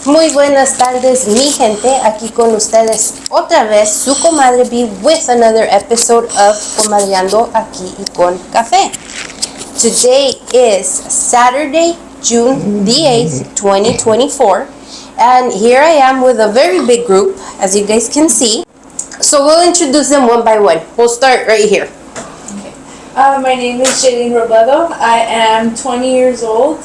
Muy buenas tardes, mi gente. Aquí con ustedes otra vez su comadre B with another episode of Comadriando aquí y con café. Today is Saturday, June the 8th, 2024. And here I am with a very big group, as you guys can see. So we'll introduce them one by one. We'll start right here. Okay. My name is Jaylene Robledo. I am 20 years old.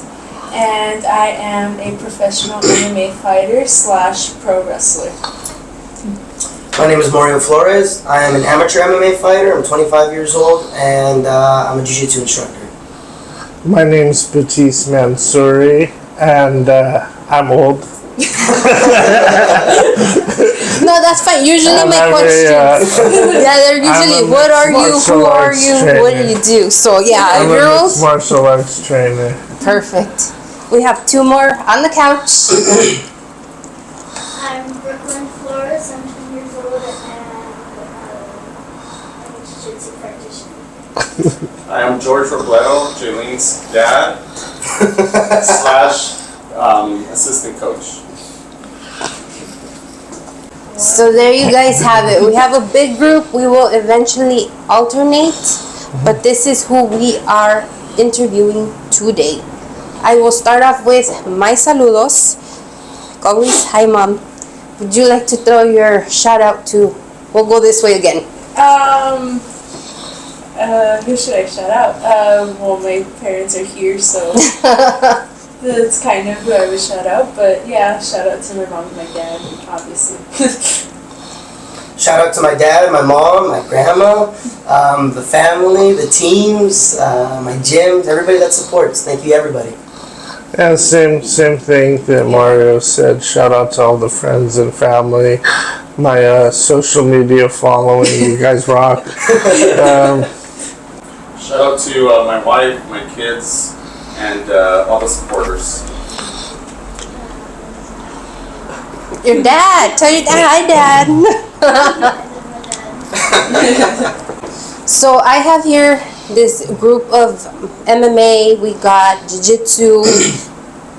And I am a professional MMA fighter / pro wrestler. My name is Mario Flores. I am an amateur MMA fighter. I'm 25 years old, and I'm a jiu-jitsu instructor. My name is Batiste Mansouri, and I'm old. No, that's fine. Usually my questions, they're usually, what are you, who are you, what do you do? So yeah, I'm girls. a martial arts trainer. Perfect. We have two more on the couch. I'm Brooklyn Flores. I'm 20 years old and I'm a jiu-jitsu practitioner. I am George Robledo, Jaylene's dad / assistant coach. So there you guys have it. We have a big group. We will eventually alternate, but this is who we are interviewing today. I will start off with my saludos. Like always, hi mom. Would you like to throw your shout out to? We'll go this way again. Who should I shout out? Well, my parents are here, so that's kind of who I would shout out. But yeah, shout out to my mom and my dad, obviously. Shout out to my dad, my mom, my grandma, the family, the teams, my gyms, everybody that supports. Thank you, everybody. And same thing that Mario said. Shout out to all the friends and family. My social media following. You guys rock. Shout out to my wife, my kids, and all the supporters. Your dad. Tell your dad, hi dad. So I have here this group of MMA. We got jiu-jitsu,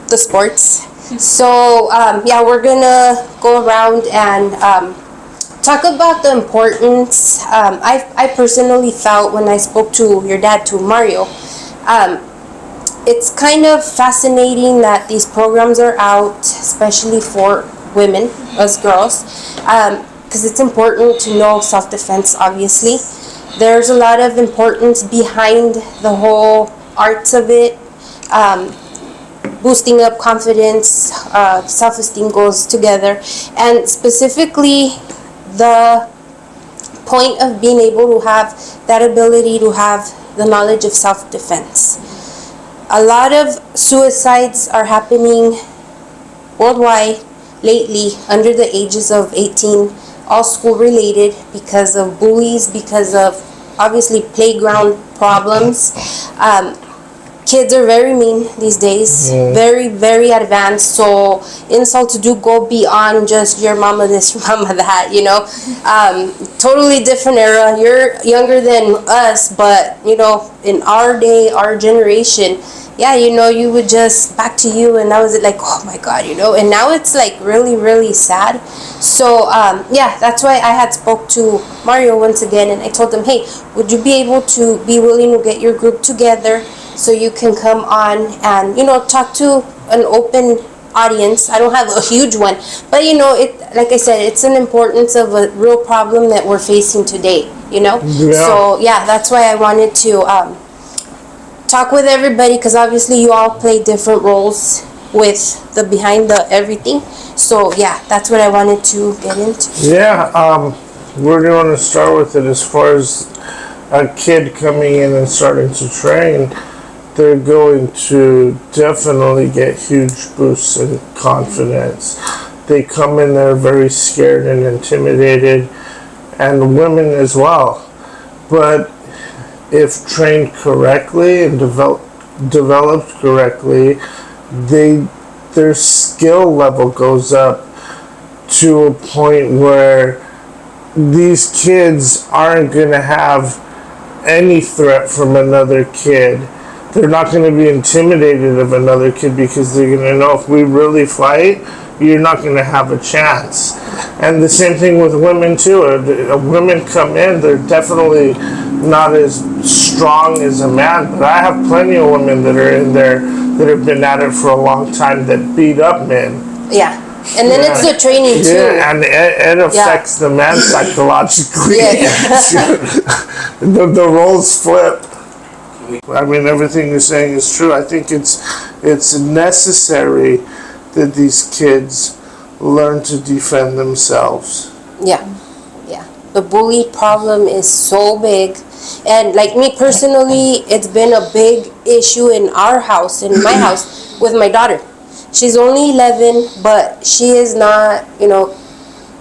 the sports. So yeah, we're gonna go around and talk about the importance. I personally felt when I spoke to your dad, to Mario, it's kind of fascinating that these programs are out, especially for women, us girls, because it's important to know self-defense, obviously. There's a lot of importance behind the whole arts of it. Boosting up confidence, self-esteem goes together. And specifically, the point of being able to have that ability to have the knowledge of self-defense. A lot of suicides are happening worldwide lately under the ages of 18, all school related, because of bullies, because of obviously playground problems. Kids are very mean these days, very, very advanced. So insults do go beyond just your mama this, your mama that, you know. Totally different era. You're younger than us, but you know, in our day, our generation, yeah, you know, you would just back to you, and that was it. Like, oh my God, you know. And now it's like really, really sad. So yeah, that's why I had spoke to Mario once again, and I told him, hey, would you be able to be willing to get your group together so you can come on and, you know, talk to an open audience. I don't have a huge one, but you know, it, like I said, it's an importance of a real problem that we're facing today, you know. Yeah. So yeah, that's why I wanted to talk with everybody, because obviously you all play different roles with the behind the everything. So yeah, that's what I wanted to get into. Yeah, where do you want to start with it? As far as a kid coming in and starting to train, they're going to definitely get huge boosts in confidence. They come in there very scared and intimidated, and women as well. But if trained correctly and developed correctly, their skill level goes up to a point where these kids aren't going to have any threat from another kid. They're not going to be intimidated of another kid because they're going to know if we really fight, you're not going to have a chance. And the same thing with women too. Women come in, they're definitely not as strong as a man, but I have plenty of women that are in there that have been at it for a long time that beat up men. Yeah. And then it's the training too. Yeah, and it affects the man psychologically. The roles flip. I mean, everything you're saying is true. I think it's necessary that these kids learn to defend themselves. Yeah. The bully problem is so big. And like me personally, it's been a big issue in our house, in my house, with my daughter. She's only 11, but she is not,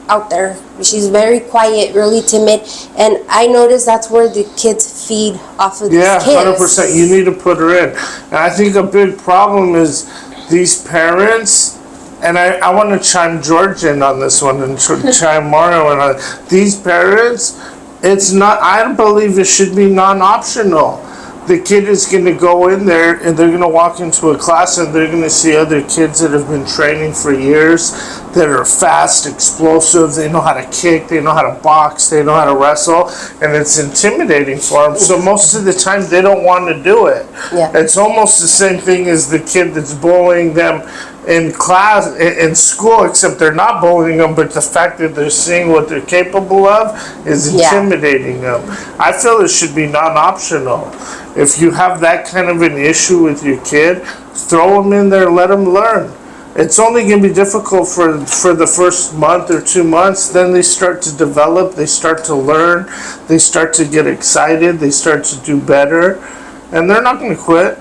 out there. She's very quiet, really timid. And I notice that's where the kids feed off of these kids. Yeah, 100%. You need to put her in. And I think a big problem is these parents, and I want to chime George in on this one and chime Mario in on it. These parents, it's not, I believe it should be non-optional. The kid is going to go in there and they're going to walk into a class and they're going to see other kids that have been training for years that are fast, explosive, they know how to kick, they know how to box, they know how to wrestle, and it's intimidating for them. So most of the time they don't want to do it. Yeah. It's almost the same thing as the kid that's bullying them in class, in school, except they're not bullying them, but the fact that they're seeing what they're capable of is intimidating them. I feel it should be non-optional. If you have that kind of an issue with your kid, throw them in there, let them learn. It's only going to be difficult for the first month or 2 months. Then they start to develop, they start to learn, they start to get excited, they start to do better, and they're not going to quit.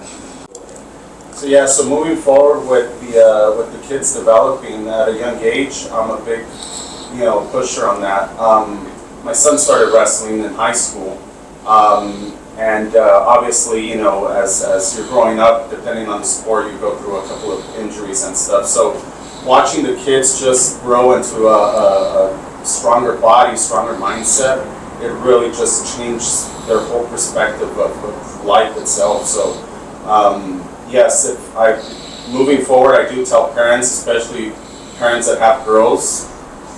So moving forward with the kids developing at a young age, I'm a big, pusher on that. My son started wrestling in high school, and obviously, as you're growing up, depending on the sport, you go through a couple of injuries and stuff. So watching the kids just grow into a stronger body, stronger mindset, it really just changed their whole perspective of life itself. So. Yes, moving forward, I do tell parents, especially parents that have girls,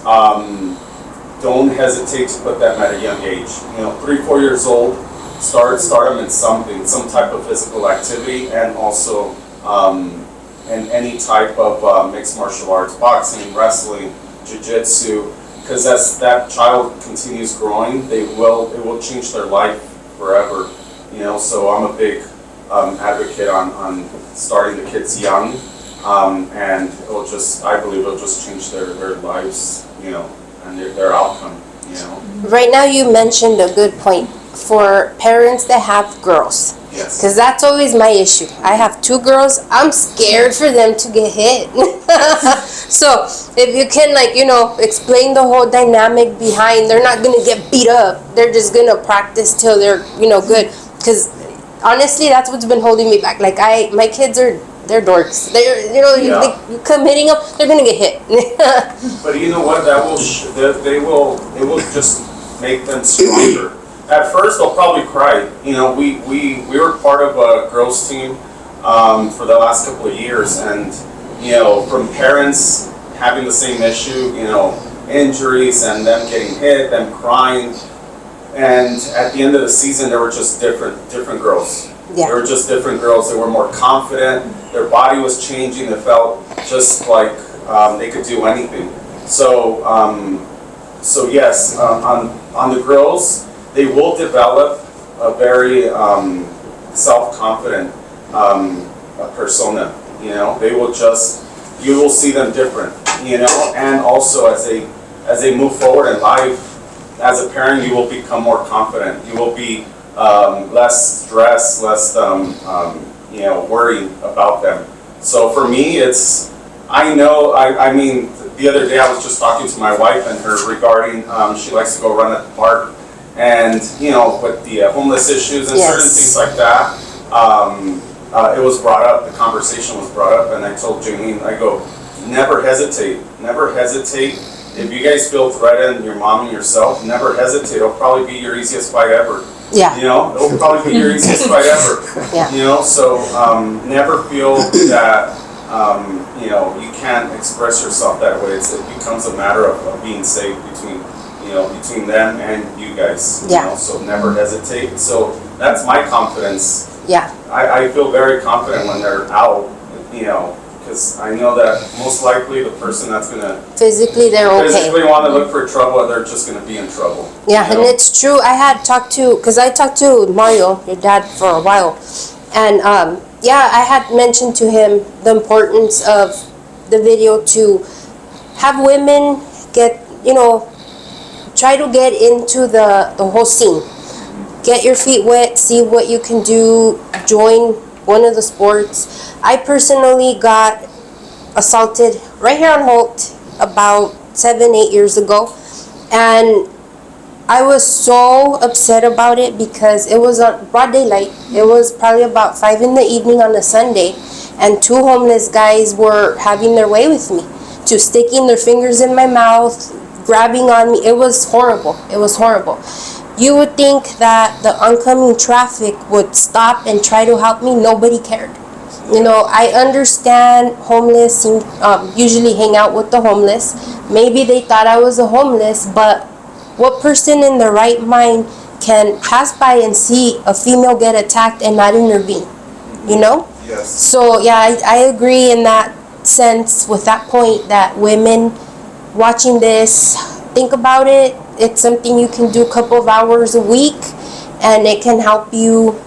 don't hesitate to put them at a young age. 3-4 years old, start them in some type of physical activity, and also in any type of mixed martial arts, boxing, wrestling, jiu-jitsu, because as that child continues growing, it will change their life forever. So I'm a big advocate on starting the kids young, and I believe it'll just change their lives, and their outcome, Right now you mentioned a good point for parents that have girls. Yes. Because that's always my issue. I have 2 girls. I'm scared for them to get hit. So if you can, explain the whole dynamic behind, they're not going to get beat up. They're just going to practice till they're, good. Because honestly, that's what's been holding me back. My kids they're dorks. You come hitting them, they're gonna get hit. But you know what? It will just make them stronger. At first, they'll probably cry. We were part of a girls' team for the last couple of years, and from parents having the same issue, injuries and them getting hit, them crying. And at the end of the season, they were just different girls. Yeah. They were just different girls. They were more confident. Their body was changing. They felt just like they could do anything. So yes, on the girls, they will develop a very self-confident persona. You will see them different. And also as they move forward in life. As a parent, you will become more confident. You will be less stressed, less worried about them. So for me, I mean, the other day I was just talking to my wife and her regarding she likes to go run at the park, and with the homeless issues and certain things like that. It was brought up. The conversation was brought up, and I told Janine, I go, never hesitate. If you guys feel threatened, your mom and yourself, never hesitate. It'll probably be your easiest fight ever. Yeah. It'll probably be your easiest fight ever. Yeah. So never feel that you know, you can't express yourself that way. It becomes a matter of being safe between them and you guys. Yeah. You know, so never hesitate. So that's my confidence. Yeah. I feel very confident when they're out, you know, because I know that most likely the person that's gonna Physically, they're okay. physically want to look for trouble, they're just gonna be in trouble. Yeah, you and know? it's true. I had talked to, because I talked to Mario, your dad, for a while. And yeah, I had mentioned to him the importance of the video to have women get, you know, try to get into the whole scene. Get your feet wet, see what you can do, join one of the sports. I personally got assaulted right here on Holt about 7-8 years ago. And I was so upset about it because it was on broad daylight. It was probably about 5 in the evening on a Sunday, and 2 homeless guys were having their way with me, to sticking their fingers in my mouth, grabbing on me. It was horrible. It was horrible. You would think that the oncoming traffic would stop and try to help me. Nobody cared. You know, I understand homeless usually hang out with the homeless. Maybe they thought I was a homeless, but what person in their right mind can pass by and see a female get attacked and not intervene? You know? Yes. So yeah, I agree in that sense with that point that women watching this, think about it. It's something you can do a couple of hours a week, and it can help you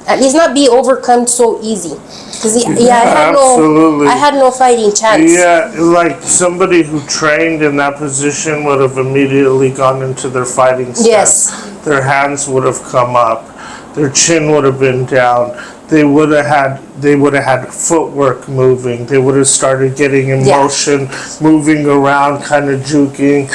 at least not be overcome so easy. Because Absolutely. I had no fighting chance. Yeah, like somebody who trained in that position would have immediately gone into their fighting stance. Yes. Their hands would have come up. Their chin would have been down. They would have had footwork moving. They would have started getting in motion, moving around, kind of juking,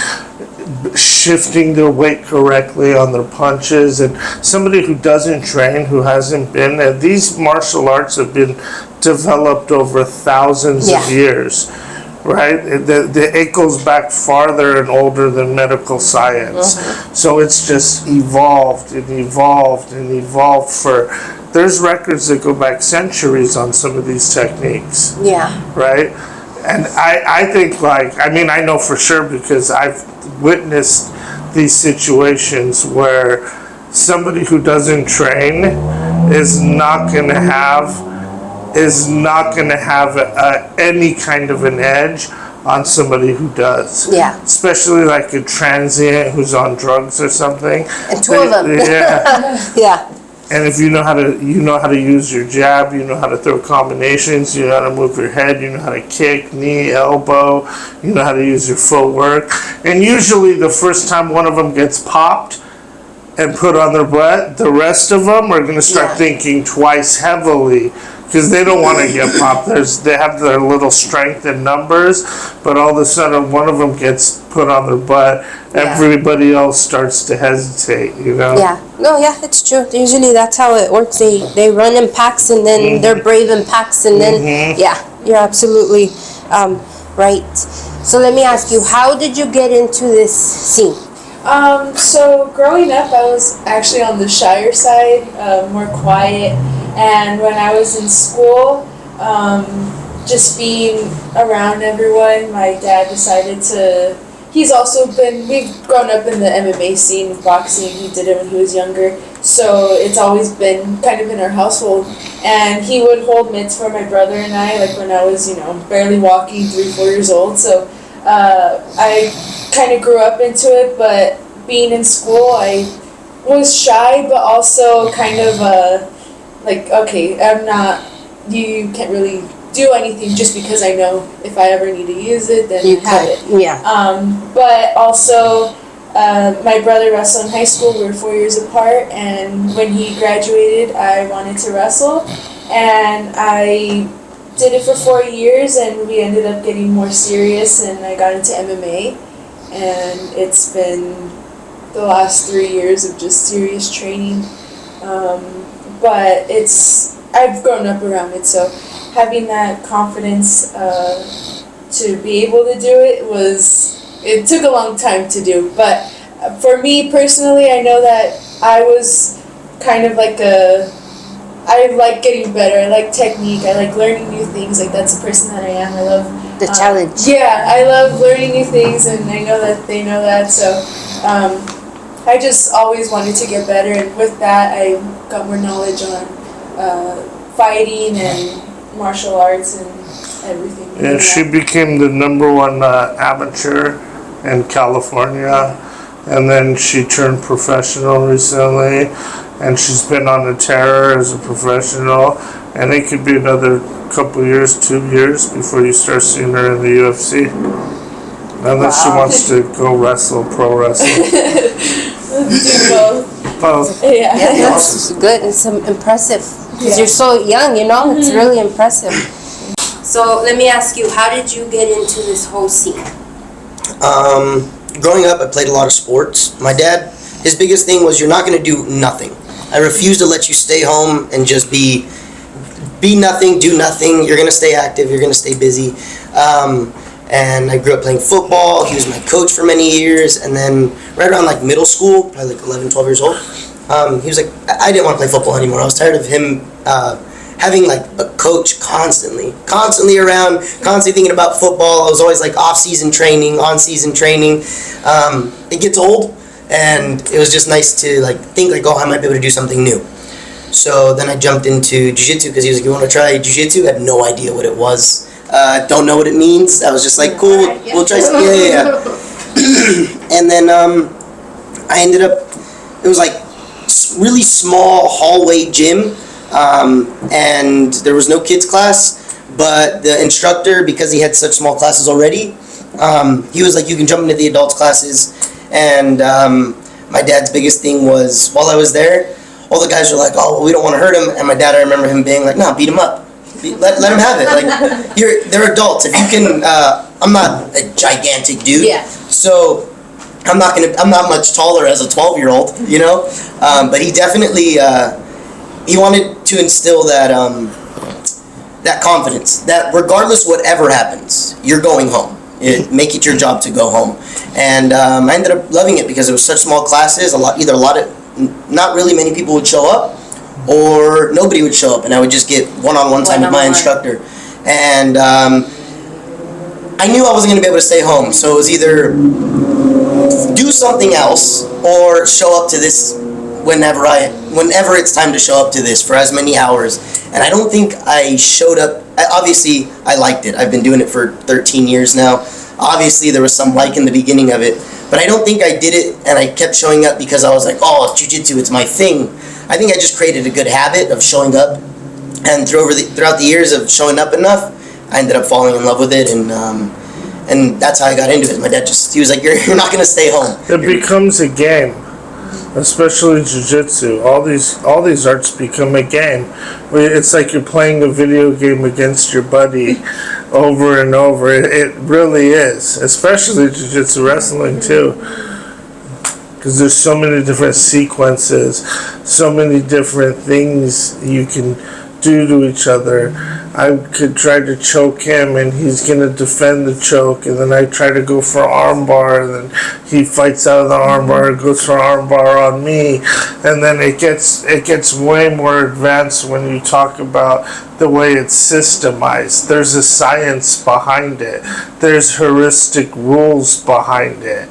shifting their weight correctly on their punches. And somebody who doesn't train, who hasn't been, these martial arts have been developed over thousands of years, right? It goes back farther and older than medical science. So it's just evolved and evolved and evolved there's records that go back centuries on some of these techniques. Yeah. Right? And I think, like, I mean, I know for sure because I've witnessed these situations where somebody who doesn't train is not going to have any kind of an edge on somebody who does. Yeah. Especially like a transient who's on drugs or something. And 2 of them. Yeah. Yeah. And if you know how to use your jab, you know how to throw combinations, you know how to move your head, you know how to kick, knee, elbow, you know how to use your footwork. And usually the first time one of them gets popped and put on their butt, the rest of them are going to start thinking twice heavily because they don't want to get popped. They have their little strength in numbers, but all of a sudden one of them gets put on their butt. Everybody else starts to hesitate, you know? Yeah. No, yeah, it's true. Usually that's how it works. They run in packs, and then they're brave in packs, and then, yeah, you're absolutely right. So let me ask you, how did you get into this scene? So growing up, I was actually on the shyer side, more quiet. And when I was in school, just being around everyone, my dad decided to. We've grown up in the MMA scene, boxing. He did it when he was younger, so it's always been kind of in our household. And he would hold mitts for my brother and I, like when I was, barely walking, 3-4 years old. So I kind of grew up into it, but being in school, I was shy, but also kind of okay, you can't really do anything just because I know if I ever need to use it, then You have could, it. yeah. But also, my brother wrestled in high school. We were 4 years apart, and when he graduated, I wanted to wrestle, and I did it for 4 years, and we ended up getting more serious, and I got into MMA, and it's been the last 3 years of just serious training. But I've grown up around it, so having that confidence to be able to do it took a long time to do. But for me personally, I know that I was kind of like I like getting better. I like technique. I like learning new things. Like that's the person that I am. I love The challenge. Yeah, I love learning new things, and I know that they know that. So I just always wanted to get better, and with that, I got more knowledge on fighting and martial arts and everything. And she became the #1 amateur in California, and then she turned professional recently, and she's been on the terror as a professional, and it could be another couple years, 2 years before you start seeing her in the UFC. Unless she wants to go wrestle, pro wrestle. Do both. Both. Yeah. Yeah, that's good. It's impressive. Because Yeah. you're so young, it's really impressive. So let me ask you, how did you get into this whole scene? Growing up, I played a lot of sports. My dad, his biggest thing was, you're not going to do nothing. I refuse to let you stay home and just be nothing, do nothing. You're going to stay active. You're going to stay busy. And I grew up playing football. He was my coach for many years. And then right around like middle school, probably like 11, 12 years old, he was like, I didn't want to play football anymore. I was tired of him having like a coach constantly around, constantly thinking about football. I was always like off-season training, on-season training. It gets old, and it was just nice to like think like, oh, I might be able to do something new. So then I jumped into jiu-jitsu because he was like, you want to try jiu-jitsu? I had no idea what it was. Don't know what it means. I was just like, cool, we'll try some. Yeah. And then I ended up, it was like really small hallway gym, and there was no kids class, but the instructor, because he had such small classes already, he was like, you can jump into the adults classes. And my dad's biggest thing was, while I was there, all the guys were like, oh, well, we don't want to hurt him. And my dad, I remember him being like, no, beat him up. Let him have it. Like, they're adults. If you can, I'm not a gigantic dude. Yeah. So I'm not much taller as a 12-year-old, you know? But he definitely, he wanted to instill that, that confidence, that regardless whatever happens, you're going home. Make it your job to go home. And I ended up loving it because it was such small classes. Not really many people would show up, or nobody would show up, and I would just get one-on-one time with my instructor. And I knew I wasn't going to be able to stay home, so it was either do something else or show up to this whenever it's time to show up to this for as many hours. And I don't think I showed up. Obviously, I liked it. I've been doing it for 13 years now. Obviously, there was some like in the beginning of it, but I don't think I did it and I kept showing up because I was like, oh, it's jiu-jitsu, it's my thing. I think I just created a good habit of showing up, and throughout the years of showing up enough, I ended up falling in love with it, and that's how I got into it. My dad he was like, you're not going to stay home. It becomes a game, especially jiu-jitsu. All these arts become a game. It's like you're playing a video game against your buddy over and over. It really is, especially jiu-jitsu, wrestling too. Because there's so many different sequences, so many different things you can do to each other. I could try to choke him and he's going to defend the choke, and then I try to go for armbar, and then he fights out of the armbar and goes for armbar on me. And then it gets way more advanced when you talk about the way it's systemized. There's a science behind it. There's heuristic rules behind it.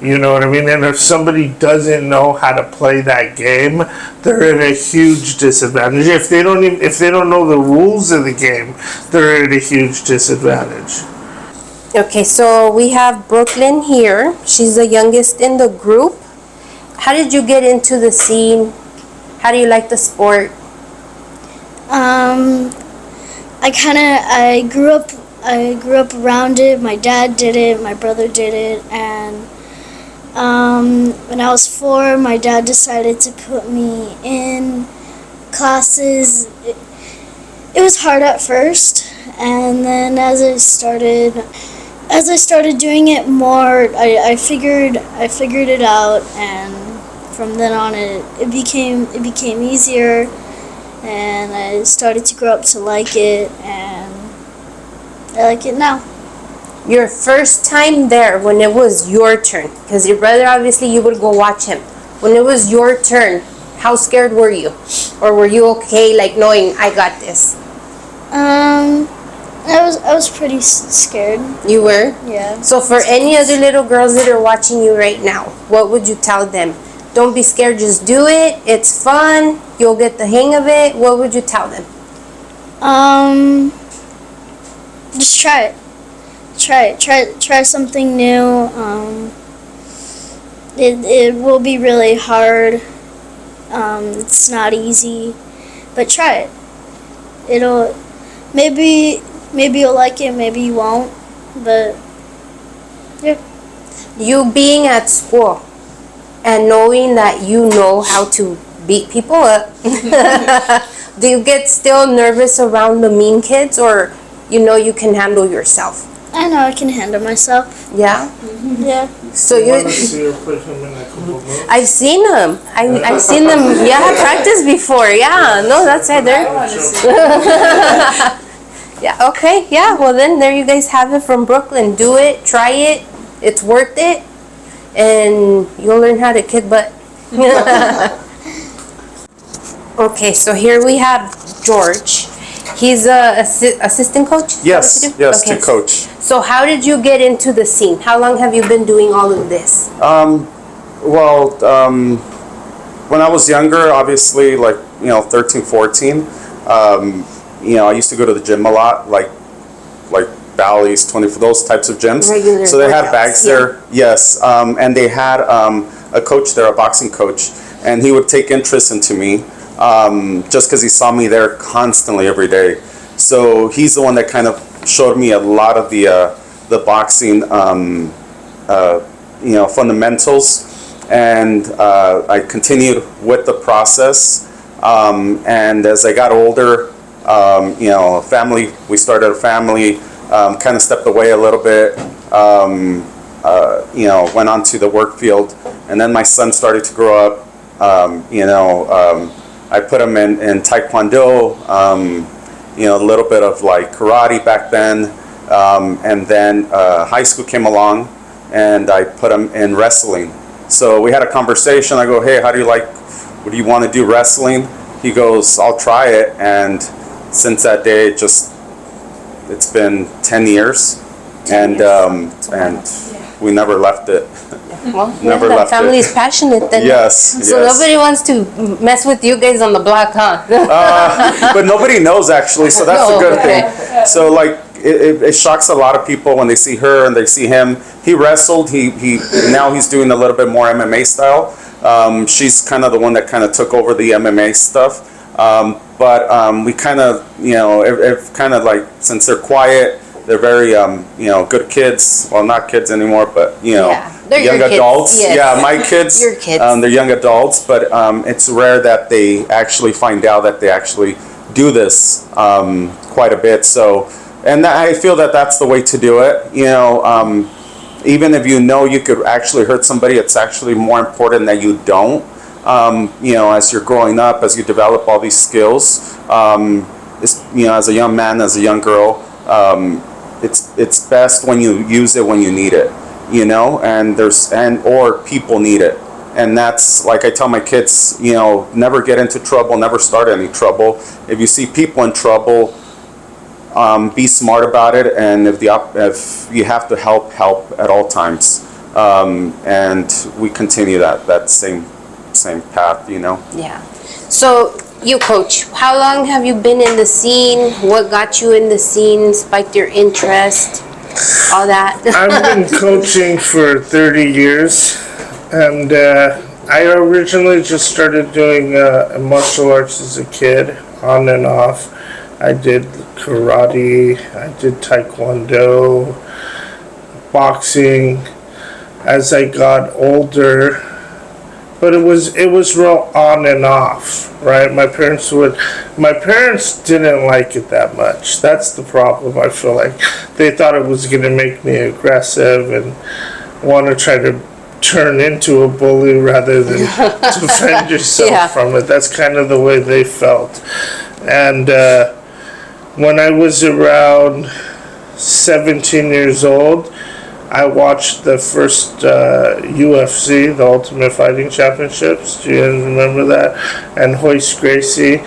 You know what I mean? And if somebody doesn't know how to play that game, they're at a huge disadvantage. If they don't know the rules of the game, they're at a huge disadvantage. Okay, so we have Brooklyn here. She's the youngest in the group. How did you get into the scene? How do you like the sport? I grew up around it. My dad did it, my brother did it, and when I was 4, my dad decided to put me in classes. It was hard at first, and then as I started doing it more, I figured it out, and from then on it became easier, and I started to grow up to like it, and I like it now. Your first time there, when it was your turn, because your brother, obviously you would go watch him. When it was your turn, How scared were you? Or were you okay, like, knowing I got this? I was pretty scared. You were? Yeah. So for any other little girls that are watching you right now, what would you tell them? Don't be scared, just do it. It's fun. You'll get the hang of it. What would you tell them? Just try it. Try something new. It will be really hard. It's not easy, but try it. It'll maybe you'll like it, maybe you won't, but yeah. You being at school and knowing that you know how to beat people up, do you get still nervous around the mean kids, or you know you can handle yourself? I know I can handle myself. Yeah? Yeah. So You you, want to see her put him in a couple moves? I've seen them. I've seen them. Yeah, practice before. Yeah, no, that's I Heather. want to see. Yeah, okay, yeah, well then there you guys have it from Brooklyn. Do it, try it, it's worth it, and you'll learn how to kick butt. Okay, so here we have George. He's a assistant coach? Is that Yes, what you do? yes, Okay. to coach. So how did you get into the scene? How long have you been doing all of this? When I was younger, obviously, like, 13, 14, I used to go to the gym a lot, like Bally's, 24, those types of gyms. Regular So they had workouts, bags yeah. there, yes, and they had a coach there, a boxing coach, and he would take interest into me just because he saw me there constantly every day. So he's the one that kind of showed me a lot of the boxing, fundamentals, and I continued with the process. And as I got older, we started a family, kind of stepped away a little bit, went on to the work field, and then my son started to grow up. I put him in Taekwondo, a little bit of like karate back then, and then high school came along, and I put him in wrestling. So we had a conversation. I go, hey, what do you want to do, wrestling? He goes, I'll try it. And since that day, it's been 10 years, and we never left it. Well, Never the left it. family's passionate then. Yes, So yes. nobody wants to mess with you guys on the block, huh? But nobody knows, actually, so that's No, a good okay. thing. So like it shocks a lot of people when they see her and they see him. He wrestled. He now he's doing a little bit more MMA style. She's kind of the one that kind of took over the MMA stuff. But we kind of it kind of like, since they're quiet, they're very good kids. Well, not kids anymore, but Yeah, they're young your kids, adults. yes. Yeah, my kids. Your kids. They're young adults, but it's rare that they actually find out that they actually do this quite a bit. So, and I feel that that's the way to do it. Even if you could actually hurt somebody, it's actually more important that you don't. As you're growing up, as you develop all these skills, as a young man, as a young girl, it's best when you use it when you need it, or people need it. And that's, like I tell my kids, never get into trouble, never start any trouble. If you see people in trouble, be smart about it, and if you have to help at all times. And we continue that same path, Yeah. So you coach. How long have you been in the scene? What got you in the scene? Spiked your interest? All that. I've been coaching for 30 years, and I originally just started doing martial arts as a kid, on and off. I did karate, I did taekwondo, boxing. As I got older, but it was real on and off, right? My parents didn't like it that much. That's the problem. I feel like they thought it was going to make me aggressive and want to try to turn into a bully rather than defend yourself Yeah. from it. That's kind of the way they felt. And when I was around 17 years old, I watched the first UFC, the Ultimate Fighting Championships. Do you guys remember that? And Hoist Gracie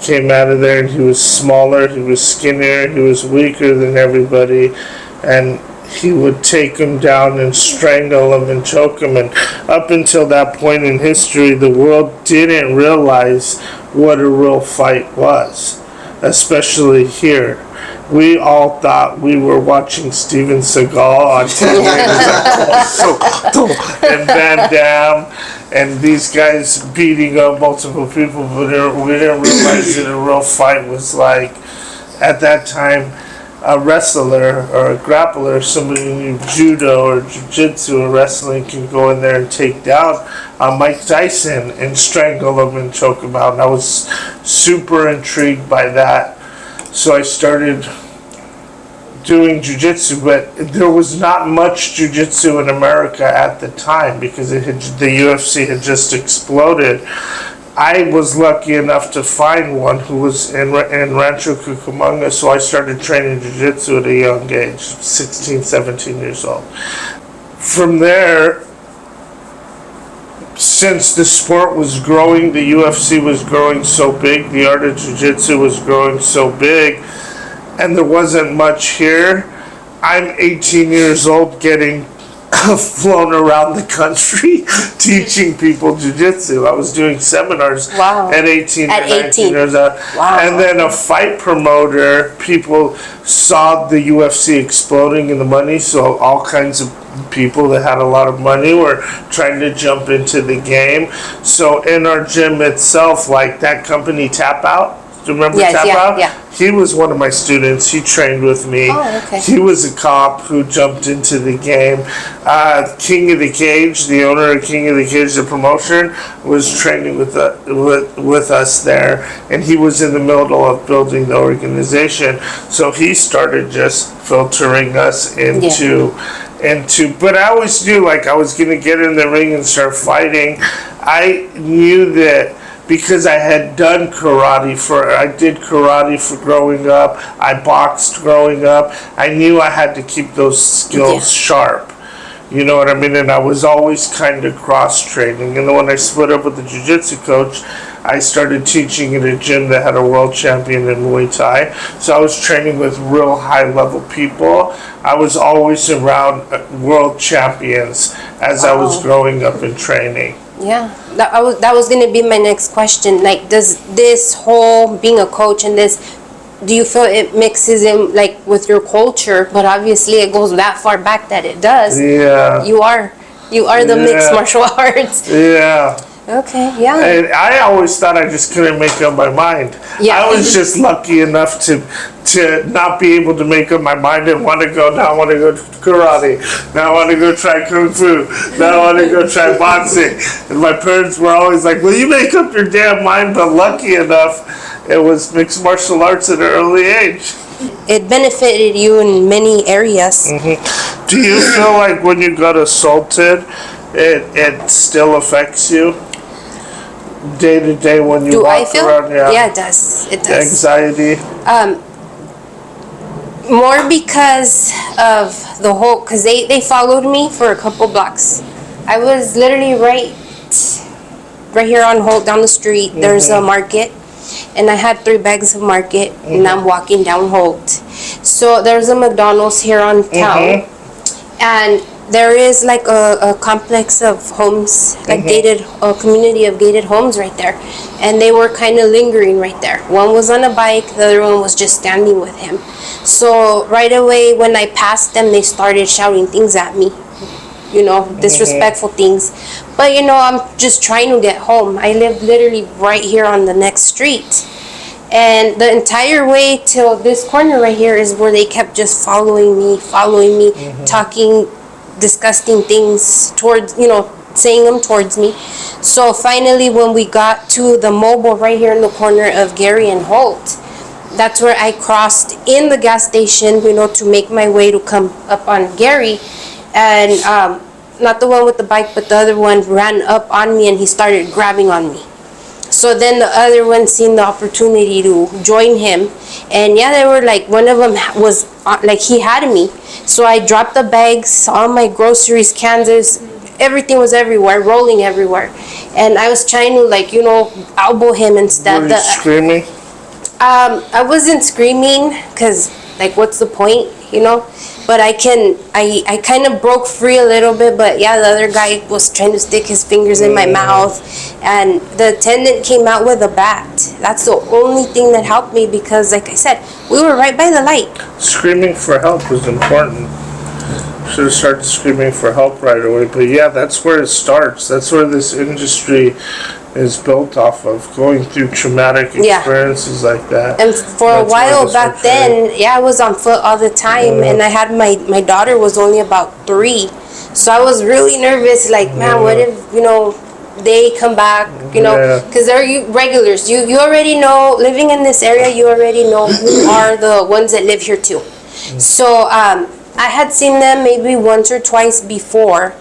came out of there, and he was smaller, he was skinnier, he was weaker than everybody, and he would take him down and strangle him and choke him. And up until that point in history, the world didn't realize what a real fight was, especially here. We all thought we were watching Steven Seagal on TV and Van Damme and these guys beating up multiple people, but we didn't realize that a real fight was like, at that time, a wrestler or a grappler, somebody who knew judo or jiu-jitsu or wrestling, can go in there and take down Mike Tyson and strangle him and choke him out. And I was super intrigued by that. So I started doing jiu-jitsu, but there was not much jiu-jitsu in America at the time because the UFC had just exploded. I was lucky enough to find one who was in Rancho Cucamonga, so I started training jiu-jitsu at a young age, 16, 17 years old. From there, since the sport was growing, the UFC was growing so big, the art of jiu-jitsu was growing so big, and there wasn't much here. I'm 18 years old getting flown around the country teaching people jiu-jitsu. I was doing seminars at 18 or 19 years old. Wow. And then a fight promoter, people saw the UFC exploding in the money, so all kinds of people that had a lot of money were trying to jump into the game. So in our gym itself, like that company Tap Out, do you remember Tap Out? Yeah. He was one of my students. He trained with me. Oh, okay. He was a cop who jumped into the game. King of the Cage, the owner of King of the Cage, the promotion, was training with us there, and he was in the middle of building the organization. So he started just filtering us into. But I always knew, like, I was gonna get in the ring and start fighting. I knew that. Because I had done I did karate for growing up, I boxed growing up, I knew I had to keep those skills sharp. You know what I mean? And I was always kind of cross-training. And then when I split up with the jiu-jitsu coach, I started teaching at a gym that had a world champion in Muay Thai. So I was training with real high-level people. I was always around world champions as I was growing up and training. Yeah, that was gonna be my next question. Like, does this whole being a coach and this, do you feel it mixes in like with your culture? But obviously, it goes that far back that it does. Yeah. You are the mixed martial arts. Yeah. Okay. Yeah. And I always thought I just couldn't make up my mind. Yeah. I was just lucky enough to not be able to make up my mind and want to go. Now I want to go to karate. Now I want to go try kung fu. Now I want to go try boxing. And my parents were always like, "Well, you make up your damn mind." But lucky enough, it was mixed martial arts at an early age. It benefited you in many areas. Mm-hmm. Do you feel like when you got assaulted, it still affects you? Day to day when you walk around? Yeah, it does. It does. Anxiety? More because of the whole, because they followed me for a couple blocks. I was literally right here on Holt down the street. Mm-hmm. There's a market, and I had 3 bags of market, mm-hmm. and I'm walking down Holt. So there's a McDonald's here on town, mm-hmm. and there is like a complex of homes, like mm-hmm. a community of gated homes right there. And they were kind of lingering right there. One was on a bike, the other one was just standing with him. So right away when I passed them, they started shouting things at me, disrespectful mm-hmm. things. But I'm just trying to get home. I live literally right here on the next street. And the entire way till this corner right here is where they kept just following me, mm-hmm. talking disgusting things towards, saying them towards me. So finally, when we got to the mobile right here in the corner of Gary and Holt, that's where I crossed in the gas station, to make my way to come up on Gary. And not the one with the bike, but the other one ran up on me and he started grabbing on me. So then the other one seen the opportunity to join him, and yeah, they were like, one of them was like, he had me. So I dropped the bags, all my groceries, Kansas, everything was everywhere, rolling everywhere, and I was trying to, like, elbow him and stuff. Were you screaming? I wasn't screaming because, like, what's the point, But I kind of broke free a little bit, but yeah, the other guy was trying to stick his fingers in my mouth, and the attendant came out with a bat. That's the only thing that helped me because, like I said, we were right by the light. Screaming for help was important. Should have started screaming for help right away. But yeah, that's where it starts. That's where this industry is built off of, going through traumatic experiences like that. And for a while back then, I was on foot all the time, and I had my daughter was only about 3, so I was really nervous. Like, man, what if they come back? Because they're regulars. You already know, living in this area, you already know who are the ones that live here too. So I had seen them maybe once or twice before.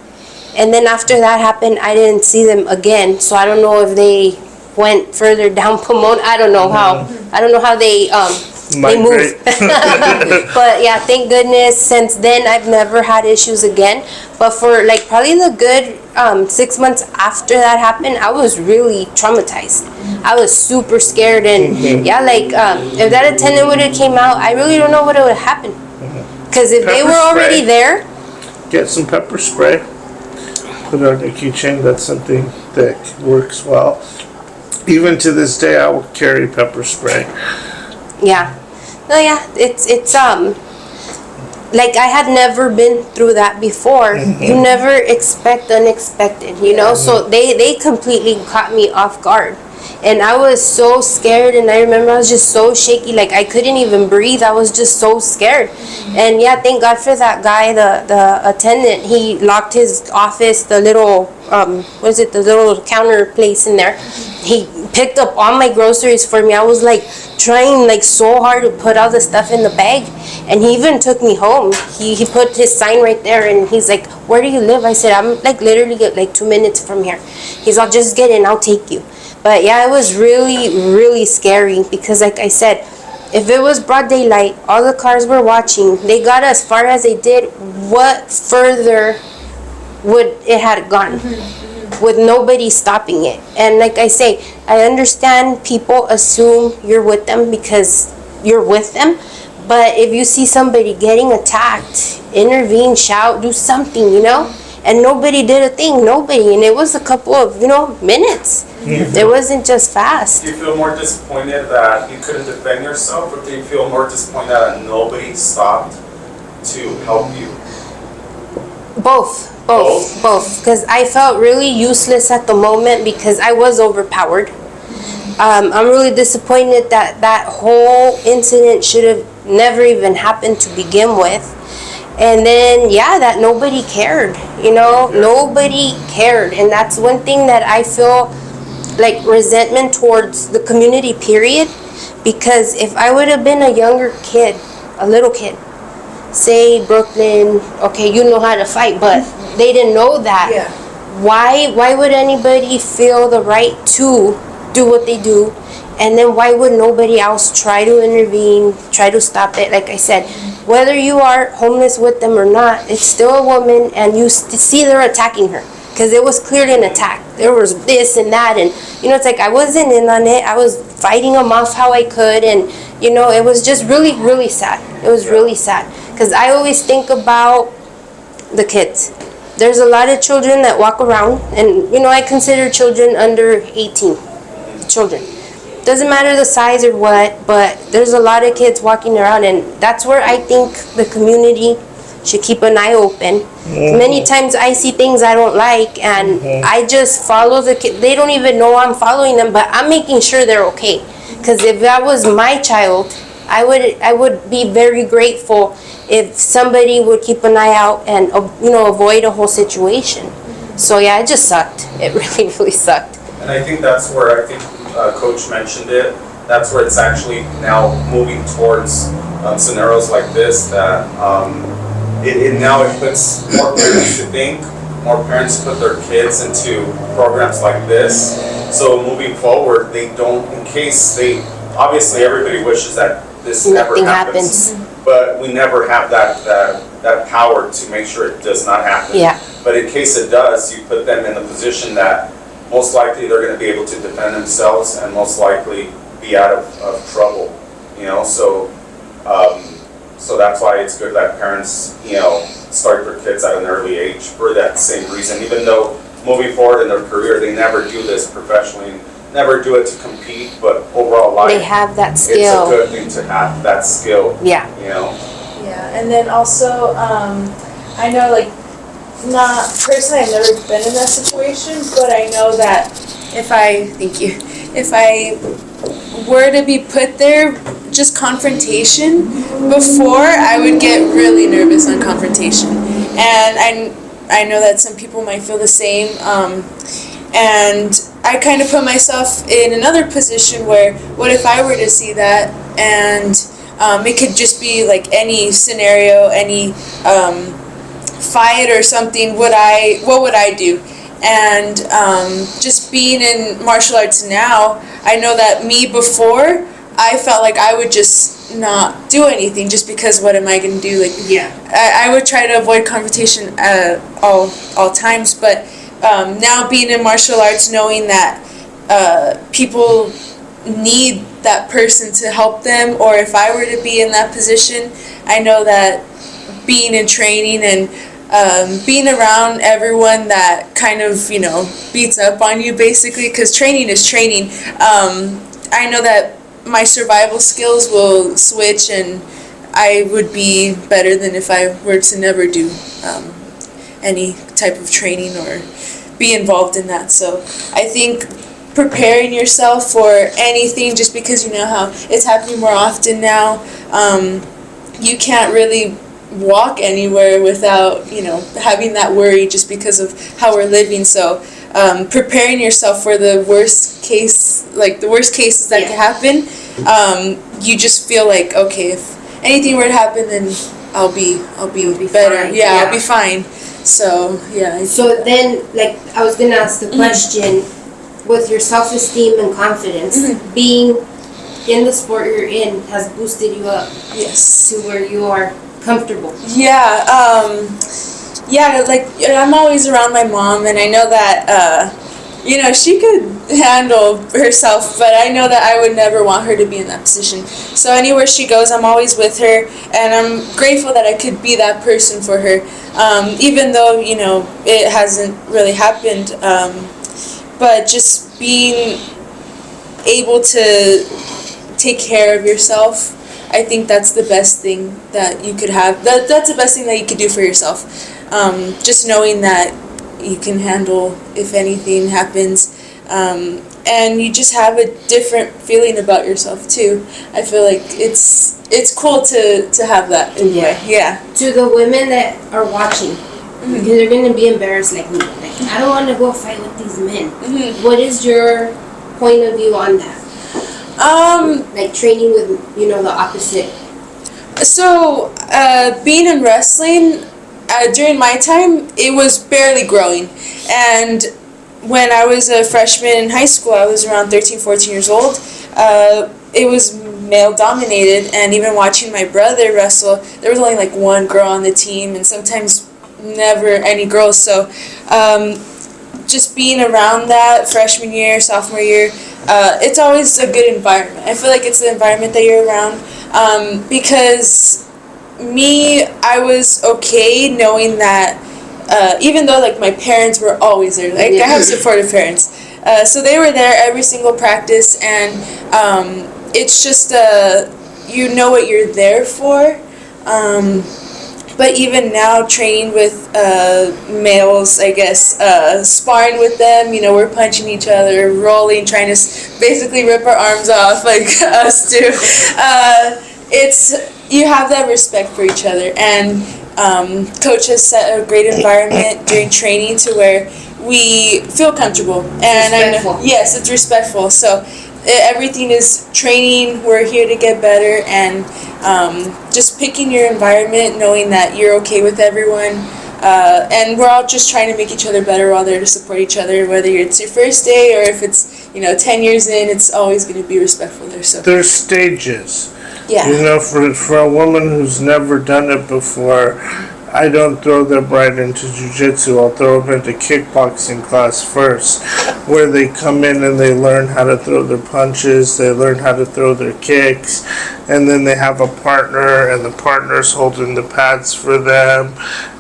And then after that happened, I didn't see them again. So I don't know if they went further down Pomona. I don't know how. I don't know how they move. But yeah, thank goodness. Since then, I've never had issues again. But for like probably the good 6 months after that happened, I was really traumatized. I was super scared, and if that attendant would have came out, I really don't know what would have happened. Because if they were already there, get some pepper spray. Put it on your keychain. That's something that works well. Even to this day, I will carry pepper spray. Yeah. No, yeah. It's like I had never been through that before. You never expect unexpected, So they completely caught me off guard. And I was so scared, and I remember I was just so shaky, like I couldn't even breathe. I was just so scared. And yeah, thank God for that guy, the attendant. He locked his office, the little, the little counter place in there. He picked up all my groceries for me. I was like trying like so hard to put all the stuff in the bag. And he even took me home. He put his sign right there, and he's like, "Where do you live?" I said, "I'm like literally like 2 minutes from here." He's like, "Just get in, I'll take you." But yeah, it was really, really scary because, like I said, if it was broad daylight, all the cars were watching, they got as far as they did, what further would it have gone with nobody stopping it? And like I say, I understand people assume you're with them because you're with them, but if you see somebody getting attacked, intervene, shout, do something, and nobody did a thing, and it was a couple of, minutes. It wasn't just fast. Do you feel more disappointed that you couldn't defend yourself, or do you feel more disappointed that nobody stopped to help you? Both. Because I felt really useless at the moment because I was overpowered. I'm really disappointed that whole incident should have never even happened to begin with. And then, that nobody cared, nobody cared. And that's one thing that I feel like resentment towards the community, period. Because if I would have been a younger kid, a little kid, say Brooklyn, okay, you know how to fight, but they didn't know that. Yeah. Why would anybody feel the right to do what they do? And then why would nobody else try to intervene, try to stop it? Like I said, whether you are homeless with them or not, it's still a woman, and you see they're attacking her. Because it was clearly an attack. There was this and that, and it's like I wasn't in on it. I was fighting them off how I could, and it was just really, really sad. It was really sad because I always think about the kids. There's a lot of children that walk around, and I consider children under 18 children. Doesn't matter the size or what, but there's a lot of kids walking around, and that's where I think the community should keep an eye open. Many times I see things I don't like, and I just follow the kid. They don't even know I'm following them, but I'm making sure they're okay. Because if that was my child, I would be very grateful if somebody would keep an eye out and avoid a whole situation. So yeah, it just sucked. It really, really sucked. And I think that's where Coach mentioned it. That's where it's actually now moving towards scenarios like this that. It puts more parents to think, more parents put their kids into programs like this, So moving forward, they don't, in case they, obviously everybody wishes that this never Nothing happens. happens. But we never have that power to make sure it does not happen. Yeah. But in case it does, you put them in a position that most likely they're going to be able to defend themselves and most likely be out of trouble. So that's why it's good that parents, start their kids at an early age for that same reason. Even though moving forward in their career, they never do this professionally, never do it to compete, but overall life, They have that it's a skill. good thing to have that skill. Yeah. Yeah, and then also, I know, like, not personally, I've never been in that situation, but I know that if I were to be put there, just confrontation, before I would get really nervous on confrontation. And I know that some people might feel the same, and I kind of put myself in another position where, what if I were to see that, and it could just be like any scenario, any fight or something, what would I do? And just being in martial arts now, I know that me before, I felt like I would just not do anything just because what am I going to do? Like, Yeah. I would try to avoid confrontation all times, but now being in martial arts, knowing that people need that person to help them, or if I were to be in that position, I know that being in training and being around everyone that kind of, beats up on you basically, because training is training, I know that my survival skills will switch and I would be better than if I were to never do any type of training or be involved in that. So I think preparing yourself for anything, just because you know how it's happening more often now, you can't really walk anywhere without having that worry just because of how we're living. So preparing yourself for the worst case, like the worst cases that could happen, you just feel like, okay, if anything were to happen, then I'll be better. Fine. Yeah, I'll be fine. So yeah. So then, like, I was gonna ask the question, with your self-esteem and confidence, being in the sport you're in has boosted you up Yes. to where you are comfortable. Yeah, like I'm always around my mom, and I know that she could handle herself, but I know that I would never want her to be in that position. So anywhere she goes, I'm always with her, and I'm grateful that I could be that person for her, even though it hasn't really happened. But just being able to take care of yourself, I think that's the best thing that you could have. That's the best thing that you could do for yourself. Just knowing that you can handle if anything happens. And you just have a different feeling about yourself too. I feel like it's cool to have that in a way. Yeah. To the women that are watching, because they're gonna be embarrassed like me. Like, I don't want to go fight with these men. What is your point of view on that? Like training with the opposite. So being in wrestling, during my time, it was barely growing, and when I was a freshman in high school, I was around 13, 14 years old. It was male dominated, and even watching my brother wrestle, there was only like one girl on the team, and sometimes never any girls. So just being around that freshman year, sophomore year, it's always a good environment. I feel like it's the environment that you're around, because I was okay knowing that even though like my parents were always there, like I have supportive parents, so they were there every single practice, and it's just you know what you're there for. But even now, training with males, I guess, sparring with them, we're punching each other, rolling, trying to basically rip our arms off, like us do. You have that respect for each other, and coach has set a great environment during training to where we feel comfortable. And Respectful. Yes, it's respectful. So everything is training. We're here to get better, and just picking your environment, knowing that you're okay with everyone, and we're all just trying to make each other better. We're all there to support each other, whether it's your first day or if it's 10 years in, it's always going to be respectful there. So There's stages. yeah. You know, for a woman who's never done it before, I don't throw them right into jiu-jitsu. I'll throw them into kickboxing class first, where they come in and they learn how to throw their punches, they learn how to throw their kicks, and then they have a partner, and the partner's holding the pads for them,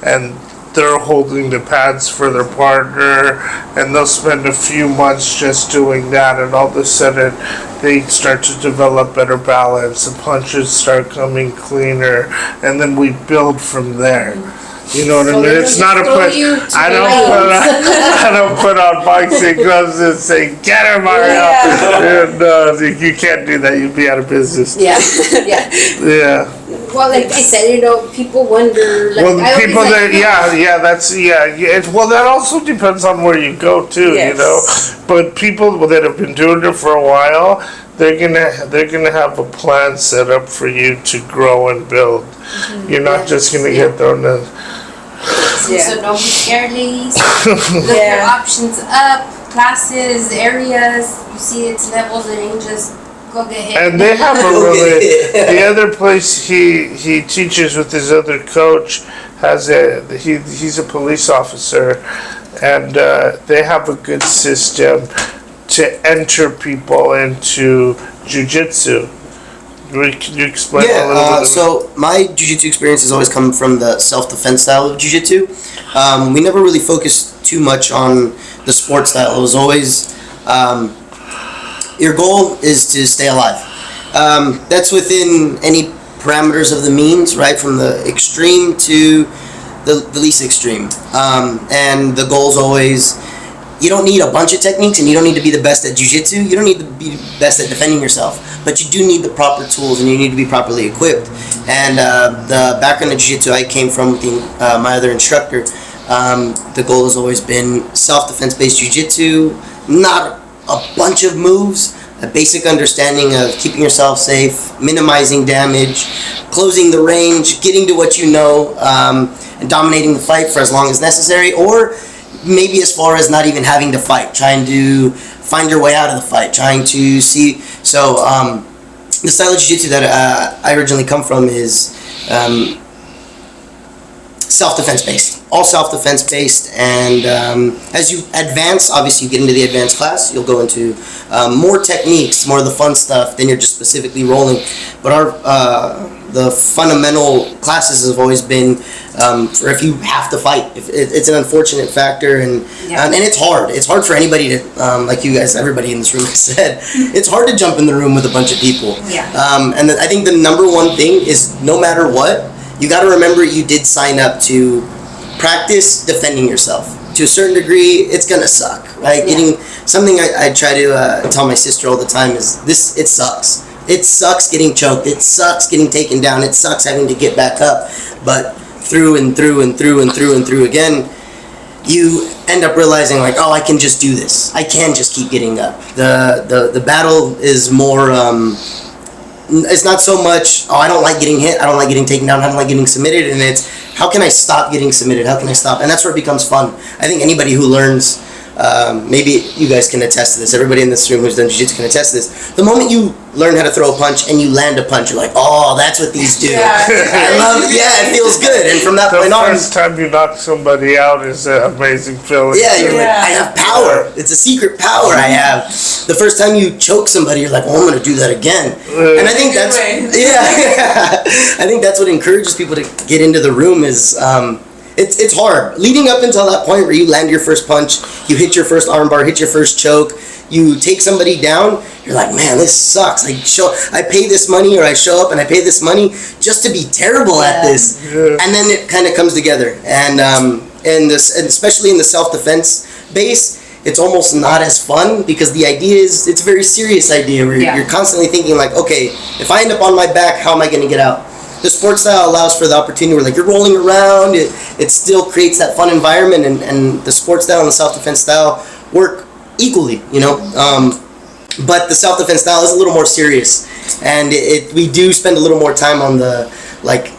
and they're holding the pads for their partner, and they'll spend a few months just doing that, and all of a sudden they start to develop better balance, the punches start coming cleaner, and then we build from there. You know what I mean? It's not a put. I don't put on boxing gloves and say, "Get her, Mario." And, you can't do that. You'd be out of business. Yeah, yeah. Yeah. Well, like I said, people wonder. Like, Well, I always people like, that, well, that also depends on where you go too, Yes. you know. But people that have been doing it for a while, they're gonna have a plan set up for you to grow and build. You're not just gonna get thrown in. So don't be scared, ladies. Look your Yeah. options up, classes, areas. You see its levels, it ain't just go get hit. And they have a really, the other place he teaches with his other coach he's a police officer, and they have a good system to enter people into jiu-jitsu. Can you explain a little Yeah, bit? so my jiu-jitsu experience has always come from the self-defense style of jiu-jitsu. We never really focused too much on the sport style. It was always, your goal is to stay alive. That's within any parameters of the means, right? From the extreme to the least extreme. And the goal is always, you don't need a bunch of techniques, and you don't need to be the best at jiu-jitsu. You don't need to be the best at defending yourself, but you do need the proper tools, and you need to be properly equipped. And the background of jiu-jitsu I came from with my other instructor, the goal has always been self-defense based jiu-jitsu, not a bunch of moves, a basic understanding of keeping yourself safe, minimizing damage, closing the range, getting to what you know, and dominating the fight for as long as necessary, or maybe as far as not even having to fight, trying to find your way out of the fight, trying to see. So the style of jiu-jitsu that I originally come from is self-defense based, all self-defense based. And as you advance, obviously you get into the advanced class, you'll go into more techniques, more of the fun stuff, then you're just specifically rolling. But the fundamental classes have always been for if you have to fight. It's an unfortunate factor, and it's hard. It's hard for anybody to, like you guys, everybody in this room has said, it's hard to jump in the room with a bunch of people. Yeah. And I think the number one thing is, no matter what, you got to remember you did sign up to practice defending yourself. To a certain degree, it's gonna suck, right? Yeah. Getting something I try to tell my sister all the time is this: it sucks. It sucks getting choked. It sucks getting taken down. It sucks having to get back up. But through and through and through and through and through again, you end up realizing, like, oh, I can just do this. I can just keep getting up. The battle is more. It's not so much, oh, I don't like getting hit, I don't like getting taken down, I don't like getting submitted, and it's, how can I stop getting submitted, how can I stop? And that's where it becomes fun. I think anybody who learns, maybe you guys can attest to this, everybody in this room who's done jiu-jitsu can attest to this, the moment you learn how to throw a punch and you land a punch, you're like, oh, that's what these do. I love it, it feels good, and from that point The on, first time you knock somebody out is an amazing feeling. you're like, I have power. It's a secret power I have. The first time you choke somebody, you're like, well, I'm going to do that again. And I think that's, I think that's what encourages people to get into the room is, it's hard. Leading up until that point where you land your first punch, you hit your first armbar, hit your first choke, you take somebody down, you're like, man, this sucks. I pay this money, or I show up and I pay this money just to be terrible at this. And then it kind of comes together. And especially in the self-defense base, it's almost not as fun, because the idea is, it's a very serious idea where you're constantly thinking, like, okay, if I end up on my back, how am I going to get out? The sports style allows for the opportunity where, like, you're rolling around, it still creates that fun environment, and the sports style and the self-defense style work equally, you know. But the self-defense style is a little more serious, and we do spend a little more time on the, like,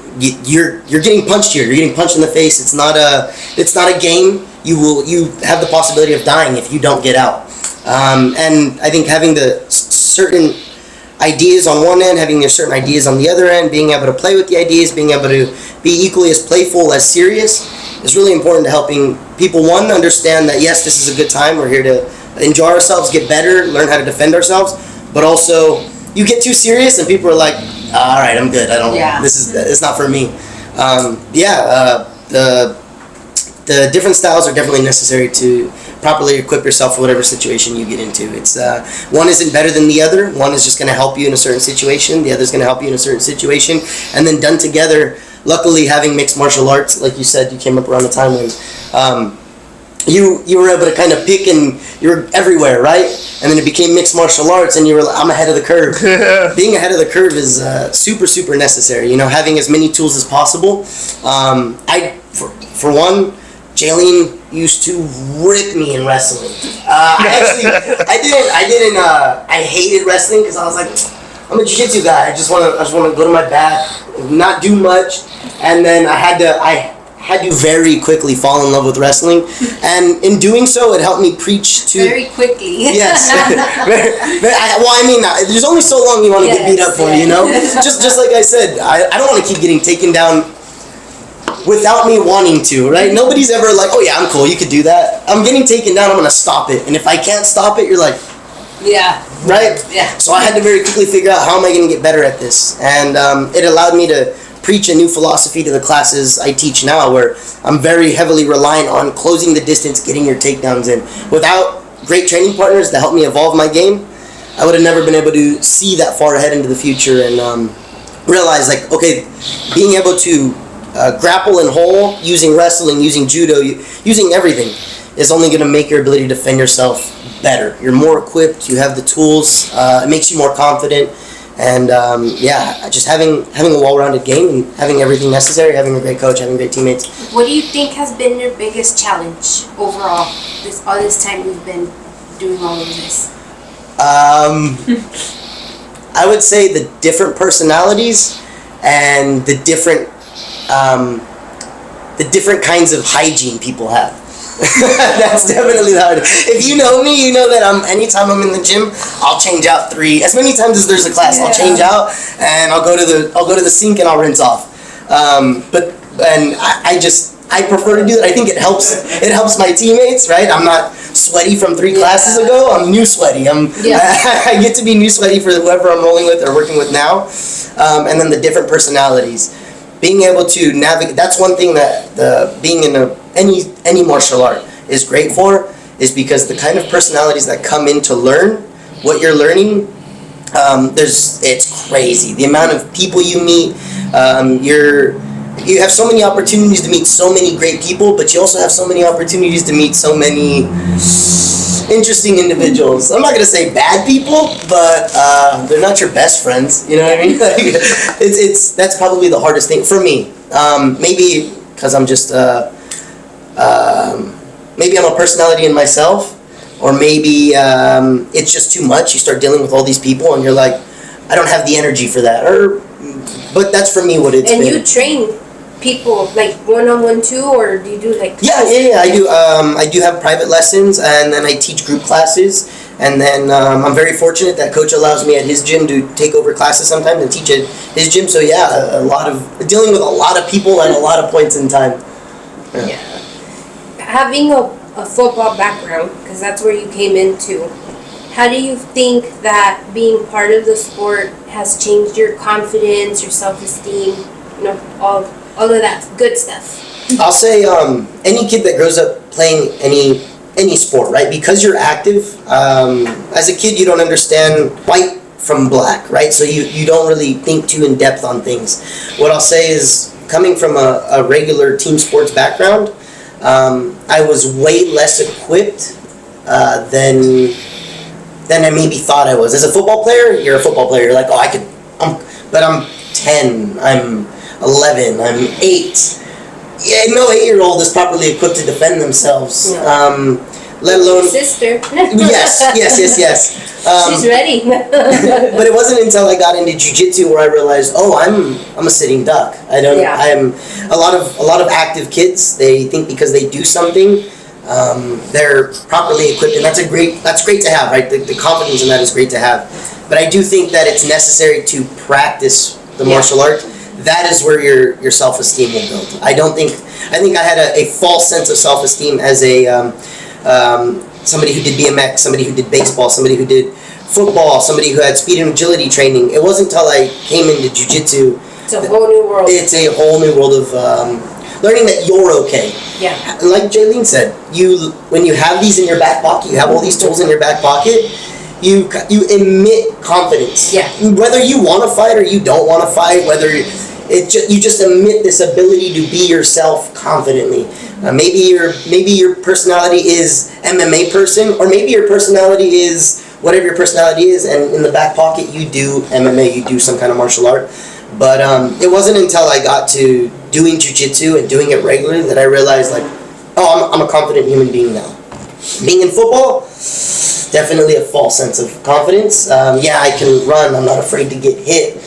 you're getting punched here, you're getting punched in the face. It's not a game. You have the possibility of dying if you don't get out. And I think having the certain ideas on one end, having your certain ideas on the other end, being able to play with the ideas, being able to be equally as playful as serious is really important to helping people, one, understand that yes, this is a good time, we're here to enjoy ourselves, get better, learn how to defend ourselves, but also you get too serious and people are like, all right, I'm good, it's not for me. The different styles are definitely necessary to properly equip yourself for whatever situation you get into. It's one isn't better than the other. One is just going to help you in a certain situation. The other is going to help you in a certain situation. And then done together, luckily having mixed martial arts, like you said, you came up around a time when you were able to kind of pick and you were everywhere, right? And then it became mixed martial arts and you were like, I'm ahead of the curve. Being ahead of the curve is super, super necessary. You know, having as many tools as possible. For one, Jaylene used to rip me in wrestling. I hated wrestling because I was like, I'm a jiu-jitsu guy. I just want to go to my back, not do much, and then I had to very quickly fall in love with wrestling, and in doing so, it helped me preach to very quickly. Yes. There's only so long you want to get beat up for, you know. Just like I said, I don't want to keep getting taken down without me wanting to, right? Nobody's ever like, oh yeah, I'm cool, you could do that. I'm getting taken down, I'm gonna stop it. And if I can't stop it, you're like, yeah. Right? Yeah. So I had to very quickly figure out how am I gonna get better at this. And it allowed me to preach a new philosophy to the classes I teach now, where I'm very heavily reliant on closing the distance, getting your takedowns in. Without great training partners that helped me evolve my game, I would have never been able to see that far ahead into the future and realize, like, okay, being able to grapple and hold using wrestling, using judo, using everything is only going to make your ability to defend yourself better. You're more equipped, you have the tools, it makes you more confident, and just having a well-rounded game and having everything necessary, having a great coach, having great teammates. What do you think has been your biggest challenge overall all this time you've been doing all of this? I would say the different personalities and the different kinds of hygiene people have. That's definitely the hardest. If you know me, you know that anytime I'm in the gym, I'll change out as many times as there's a class, I'll change out and I'll go to the sink and I'll rinse off. I prefer to do that. I think it helps my teammates, right? I'm not sweaty from 3 classes ago. I'm new sweaty. I get to be new sweaty for whoever I'm rolling with or working with now. And then the different personalities. Being able to navigate, that's one thing that being in any martial art is great for, is because the kind of personalities that come in to learn what you're learning, it's crazy. The amount of people you meet, you have so many opportunities to meet so many great people, but you also have so many opportunities to meet so many interesting individuals. I'm not gonna say bad people, but they're not your best friends. You know what I mean? That's probably the hardest thing for me. Maybe because I'm just maybe I'm a personality in myself, or maybe it's just too much. You start dealing with all these people, and you're like, I don't have the energy for that. But that's for me what it's been. And you train people like one-on-one too, or do you do like classes? Yeah, I do. I do have private lessons, and then I teach group classes, and then I'm very fortunate that coach allows me at his gym to take over classes sometimes and teach at his gym. So yeah, a lot of dealing with a lot of people at a lot of points in time. Yeah. Having a football background, because that's where you came into, how do you think that being part of the sport has changed your confidence, your self-esteem, all of that good stuff? I'll say any kid that grows up playing any sport, right? Because you're active, as a kid you don't understand white from black, right? So you don't really think too in depth on things. What I'll say is, coming from a regular team sports background, I was way less equipped than I maybe thought I was. As a football player, you're a football player. You're like, but I'm 10, I'm 11, I'm 8. Yeah, no 8-year-old is properly equipped to defend themselves. No. Let alone sister. Yes. She's ready. But it wasn't until I got into jiu-jitsu where I realized, I'm a sitting duck. I'm a lot of active kids. They think because they do something they're properly equipped, and that's great to have, right? The confidence in that is great to have. But I do think that it's necessary to practice the martial art. That is where your self-esteem will build. I think I had a false sense of self-esteem as a somebody who did BMX, somebody who did baseball, somebody who did football, somebody who had speed and agility training. It wasn't until I came into jiu-jitsu. It's a whole new world. It's a whole new world of learning that you're okay. Yeah. Like Jaylene said, when you have these in your back pocket, you have all these tools in your back pocket, you emit confidence. Yeah. Whether you want to fight or you don't want to fight, you just emit this ability to be yourself confidently. Maybe your personality is MMA person, or maybe your personality is whatever your personality is, and in the back pocket you do MMA, you do some kind of martial art. But it wasn't until I got to doing jiu-jitsu and doing it regularly that I realized, like, oh, I'm a confident human being now. Being in football, definitely a false sense of confidence. Yeah, I can run. I'm not afraid to get hit.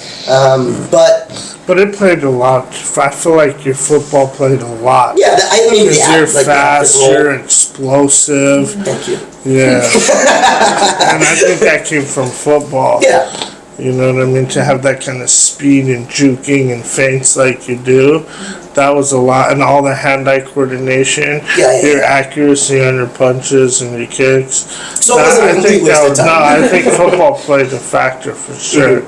But it played a lot. I feel like your football played a lot. Yeah, because you're fast, you're explosive. Thank you. Yeah. And I think that came from football. Yeah. You know what I mean? To have that kind of speed and juking and feints like you do, that was a lot. And all the hand-eye coordination, your accuracy on your punches and your kicks. So it wasn't a complete waste of time. No, I think football played a factor for sure.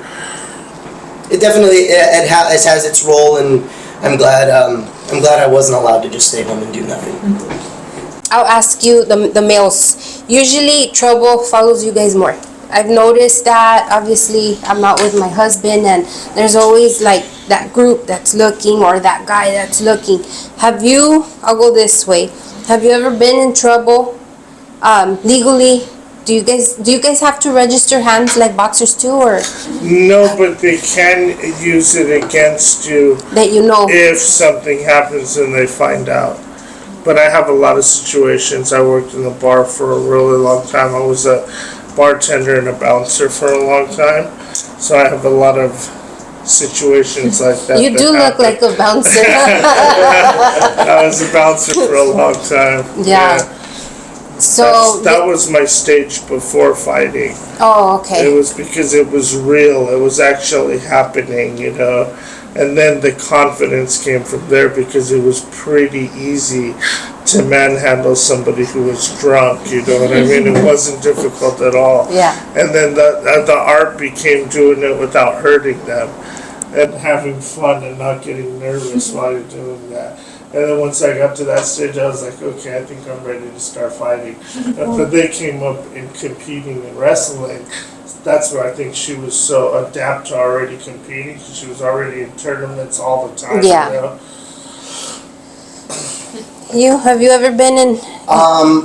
It definitely it has its role, and I'm glad I wasn't allowed to just stay home and do nothing. I'll ask you, the males. Usually, trouble follows you guys more. I've noticed that. Obviously, I'm not with my husband, and there's always like that group that's looking, or that guy that's looking. I'll go this way. Have you ever been in trouble legally? Do you guys have to register hands like boxers too, or? No, but they can use it against you. That you know. If something happens and they find out. But I have a lot of situations. I worked in the bar for a really long time. I was a bartender and a bouncer for a long time. So I have a lot of situations like that. You do look like a bouncer. I was a bouncer for a long time. Yeah. So that was my stage before fighting. Oh, okay. It was because it was real. It was actually happening, you know. And then the confidence came from there because it was pretty easy to manhandle somebody who was drunk, you know what I mean? It wasn't difficult at all. Yeah. And then the art became doing it without hurting them and having fun and not getting nervous while you're doing that. And then once I got to that stage, I was like, okay, I think I'm ready to start fighting. But they came up in competing and wrestling. That's where I think she was so adept to already competing, because she was already in tournaments all the time. Yeah. You know? Have you ever been in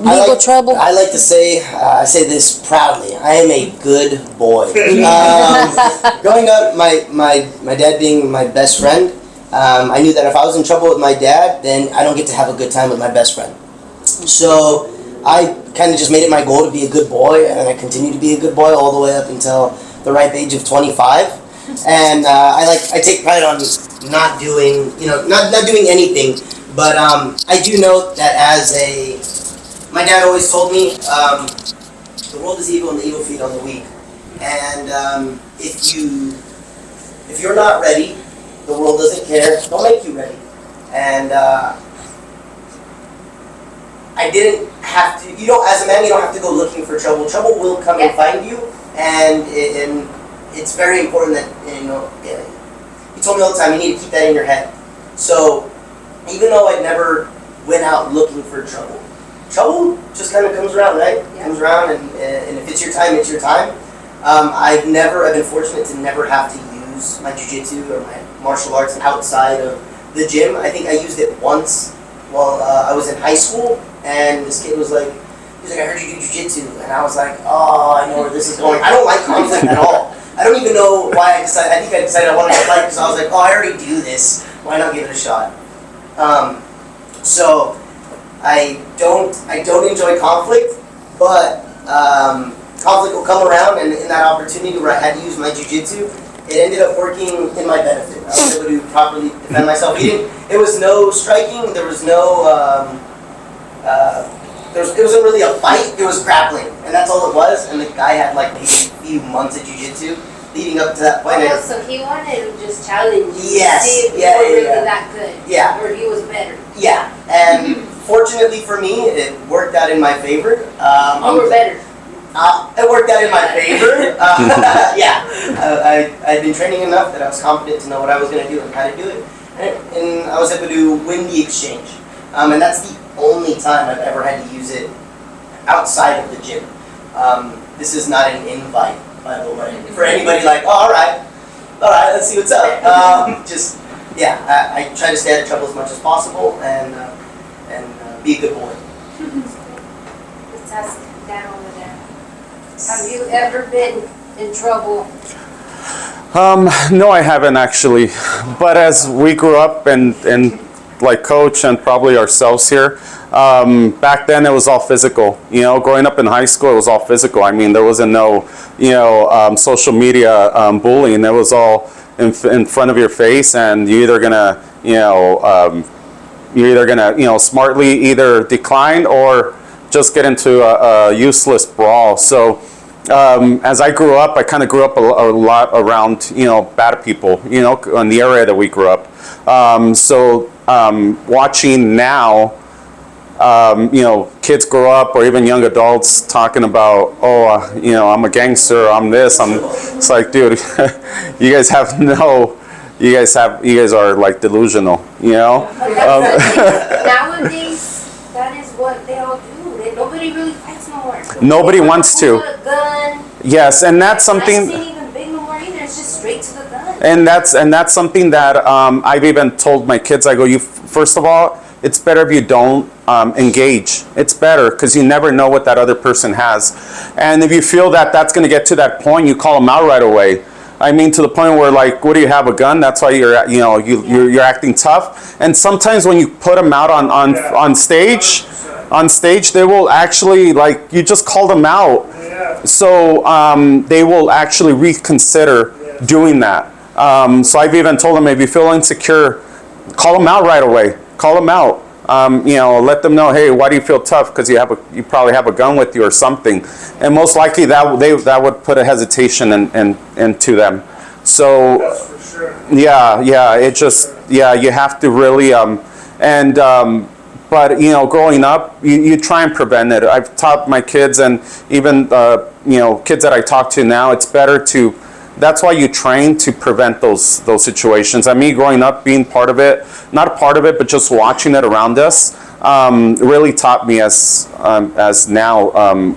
legal trouble? I like to say, I say this proudly, I am a good boy. Growing up, my dad being my best friend, I knew that if I was in trouble with my dad, then I don't get to have a good time with my best friend. So I kind of just made it my goal to be a good boy, and I continue to be a good boy all the way up until the ripe age of 25. And I take pride on not doing anything. But I do note that my dad always told me, the world is evil and the evil feed on the weak. And if you're not ready, the world doesn't care. Don't make you ready. And I didn't have to. As a man, you don't have to go looking for trouble. Trouble will come and find you, and it's very important that he told me all the time. You need to keep that in your head. So even though I never went out looking for trouble just kind of comes around, right? Yeah. Comes around, and if it's your time, it's your time. I've been fortunate to never have to use my jiu-jitsu or my martial arts outside of the gym. I think I used it once while I was in high school, and this kid was like, I heard you do jiu-jitsu, and I was like, oh, I know where this is going. I don't like conflict at all. I don't even know why I think I decided I wanted to fight because I was like, oh, I already do this. Why not give it a shot? So I don't enjoy conflict, but conflict will come around, and in that opportunity where I had to use my jiu-jitsu, it ended up working in my benefit. I was able to properly defend myself. It was no striking. There was no it wasn't really a fight, it was grappling, and that's all it was. And the guy had like maybe a few months of jiu-jitsu leading up to that point. Oh, so he wanted to just challenge you. Yes. See if Yeah, you were yeah, really yeah. that good. Yeah. Or he was better. Yeah, and fortunately for me, it worked out in my favor. You were better. It worked out in my favor. Yeah, I'd been training enough that I was confident to know what I was going to do and how to do it. And I was able to win the exchange. And that's the only time I've ever had to use it outside of the gym. This is not an invite, by the way, for anybody like, oh, all right, let's see what's up. I try to stay out of trouble as much as possible and be a good boy. Let's ask Dan over there. Have you ever been in trouble? No, I haven't actually. But as we grew up and like Coach and probably ourselves here, back then it was all physical. You know, growing up in high school, it was all physical. I mean, there wasn't no, social media bullying. It was all in front of your face, and you're either gonna, smartly either decline or just get into a useless brawl. So as I grew up, I kind of grew up a lot around, bad people, in the area that we grew up. Watching now, kids grow up or even young adults talking about, I'm a gangster, I'm this, it's like, dude, you guys are like delusional, Nowadays, that is what they all do. Nobody really fights no more. Nobody wants to. A gun. Yes, and that's something. Knives ain't even big no more either. It's just straight to the gun. And that's something that I've even told my kids. I go, first of all, it's better if you don't engage. It's better because you never know what that other person has. And if you feel that that's going to get to that point, you call them out right away. I mean, to the point where, like, what do you have, a gun? That's why you're acting tough. And sometimes when you put them out on stage, they will actually, like, you just call them out. So they will actually reconsider doing that. So I've even told them, if you feel insecure, call them out right away. Call them out. Let them know, hey, why do you feel tough? Because you probably have a gun with you or something. And most likely that would put a hesitation into them. So that's for sure. You have to really but growing up, you try and prevent it. I've taught my kids, and even kids that I talk to now, it's better to. That's why you train to prevent those situations. I mean, growing up, being part of it, not a part of it, but just watching it around us, really taught me as now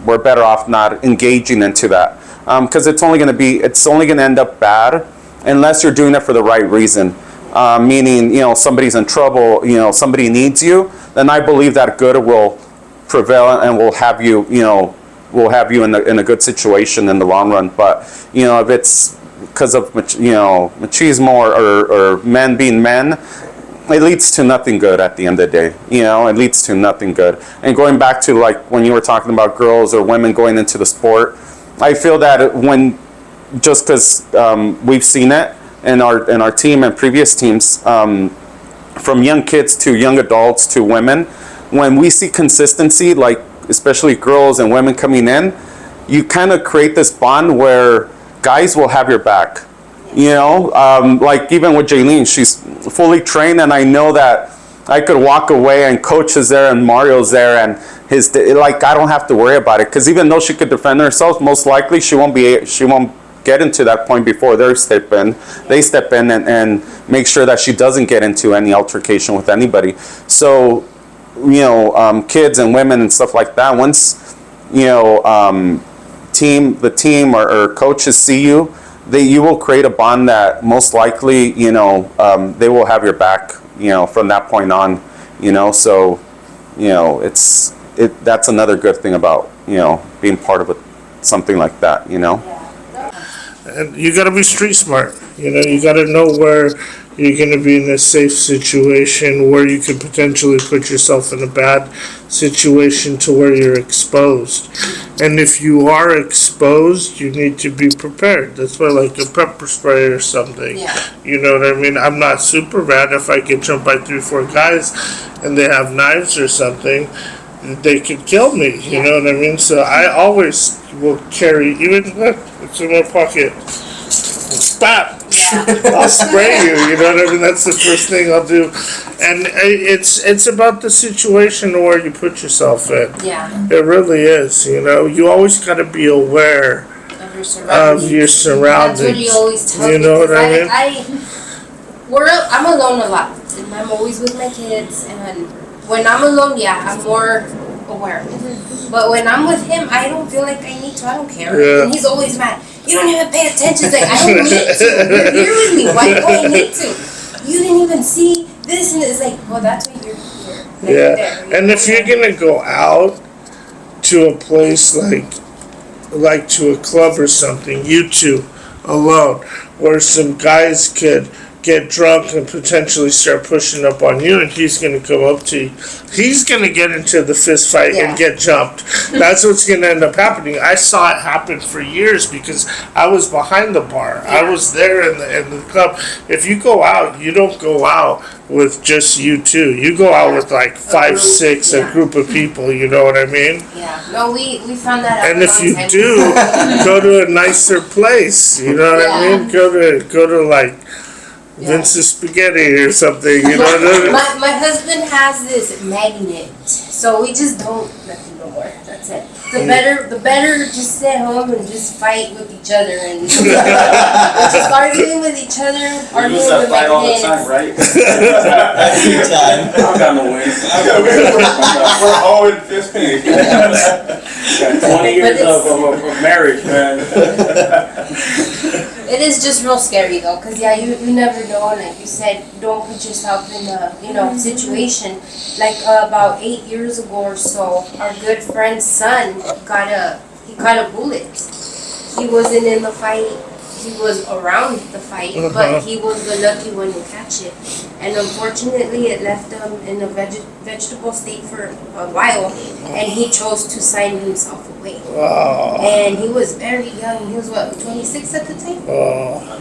we're better off not engaging into that, because it's only going to end up bad unless you're doing it for the right reason. Meaning, somebody's in trouble, somebody needs you, then I believe that good will prevail and will have you, in a good situation in the long run. But, if it's because of, machismo or men being men, it leads to nothing good at the end of the day. It leads to nothing good. And going back to, like, when you were talking about girls or women going into the sport, I feel that just because we've seen it in our team and previous teams, from young kids to young adults to women, when we see consistency, like especially girls and women coming in, you kind of create this bond where guys will have your back. Like even with Jaylene, she's fully trained, and I know that I could walk away and Coach is there and Mario's there, and I don't have to worry about it, because even though she could defend herself, most likely she won't get into that point before they step in and make sure that she doesn't get into any altercation with anybody. So kids and women and stuff like that, once the team or coaches see you, you will create a bond that most likely they will have your back from that point on. So that's another good thing about being part of something like that. And you got to be street smart. You got to know where you're going to be in a safe situation, where you could potentially put yourself in a bad situation to where you're exposed. And if you are exposed, you need to be prepared. That's why, like a pepper spray or something. Yeah. You know what I mean? I'm not super bad if I get jumped by 3-4 guys and they have knives or something. they could kill me. You know what I mean? So I always will carry, even it's in my pocket. Stop! I'll spray you. You know what I mean? That's the first thing I'll do, and it's about the situation where you put yourself in. Yeah. It really is. You know, you always got to be aware Of your surroundings. of your surroundings. That's what you always tell You me. know what 'cause I mean? I'm alone a lot, and I'm always with my kids. And when I'm alone, yeah, I'm more aware. But when I'm with him, I don't feel like I need to. I don't care. Yeah. And he's always mad. You don't even pay attention. He's like, I don't need to. You're here with me. Why do I need to? You didn't even see this, and it's like, well, that's what you're here. Yeah, There. and if you're gonna go out to a place like to a club or something, you two alone, where some guys could get drunk and potentially start pushing up on you, and he's gonna come up to you. He's gonna get into the fist fight Yeah. and get jumped. That's what's gonna end up happening. I saw it happen for years because I was behind the bar. I was there in the club. If you go out, you don't go out with just you two. You go out with like 5, group, 6, a yeah. group of people. You know what I mean? Yeah. No, we found that out. And a if long you time do, ago. go to a nicer place. You know what I Yeah. mean? Go to like Vince's Spaghetti or something. You know what I mean? My husband has this magnet, so we just don't nothing no more. That's it. The better just sit home and just fight with each other and just arguing with each other, We arguing use that with fight my all the kids. time, right? Every time. I've got no wins. We're 0 and 15. 20 years of marriage, man. It is just real scary though, cause yeah, you never know. Like you said, don't put yourself in a situation. Like about 8 years ago or so, our good friend's son got a bullet. He wasn't in the fight. He was around the fight, but he was the lucky one to catch it. And unfortunately, it left him in a vegetable state for a while, and he chose to sign himself away. Oh, And he was very young. He was what, 26 at the time?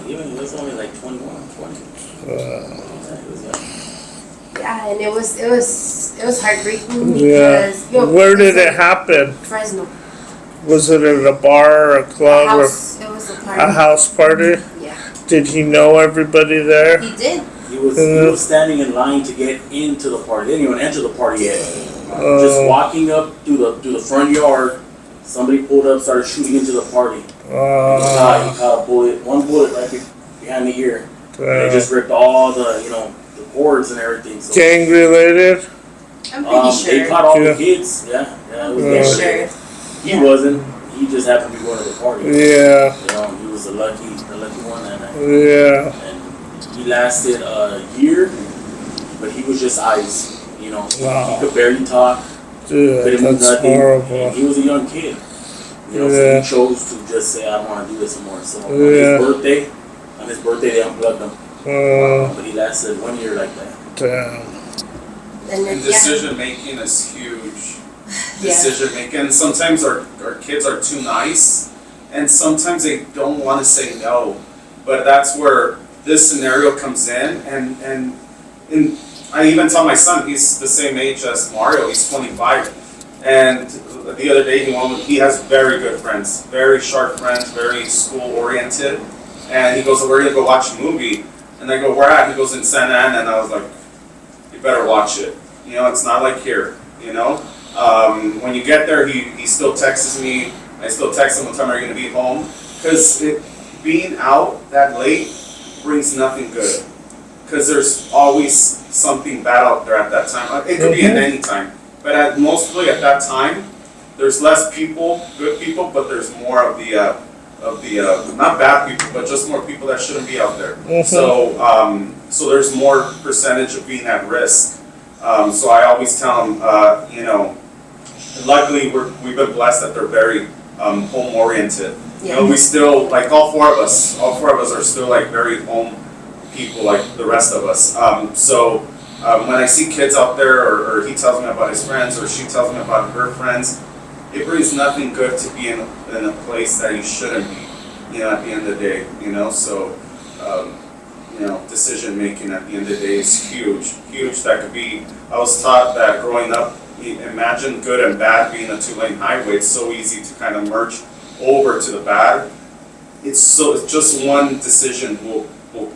Even he was only like 21, 20. He was young. Yeah, and it was heartbreaking yeah. because you know, Where did it's it happen? Fresno. Was it at a bar or a club House. It was a or party. a house party? Yeah, Did he know everybody there? he did. He was standing in line to get into the party. They didn't even enter the party yet. Just walking up through the front yard, somebody pulled up, started shooting into the party. He caught a bullet, one bullet right behind the ear. And it just ripped all the cords and everything. So, Gang related? I'm pretty they sure. caught all Yeah. the kids. Yeah, it was Pretty gang sure. related. He wasn't. He just happened to be going to the party. Yeah, He was the lucky one that night. yeah. And he lasted a year, but he was just ice. Wow. He could barely talk, Dude, couldn't move that's nothing. horrible. And he was a young kid. So Yeah. he chose to just say, I don't want to do this anymore. So Yeah. on his birthday, they unplugged him. But he lasted 1 year like that. Damn. And then, And decision making is huge. Yeah. Decision making. Sometimes our kids are too nice, and sometimes they don't want to say no. But that's where this scenario comes in, and I even tell my son, he's the same age as Mario. He's 25, and the other day he has very good friends, very sharp friends, very school oriented, and he goes, "We're gonna go watch a movie," and I go, "Where at?" He goes, "In Santa Ana," and I was like, "You better watch it. It's not like here. When you get there, he still texts me. I still text him, what time are you going to be home? Because being out that late brings nothing good. Because there's always something bad out there at that time. It could be at any time. But mostly at that time, there's less people, good people, but there's more of the not bad people, but just more people that shouldn't be out there. So there's more percentage of being at risk. So I always tell them, luckily we've been blessed that they're very home oriented. Yeah. We still, like all four of us are still like very home people like the rest of us. When I see kids out there, or he tells me about his friends, or she tells me about her friends, it brings nothing good to be in a place that you shouldn't be, at the end of the day, so, decision making at the end of the day is huge. That could be, I was taught that growing up, imagine good and bad being a two-lane highway. It's so easy to kind of merge over to the bad. It's just one decision will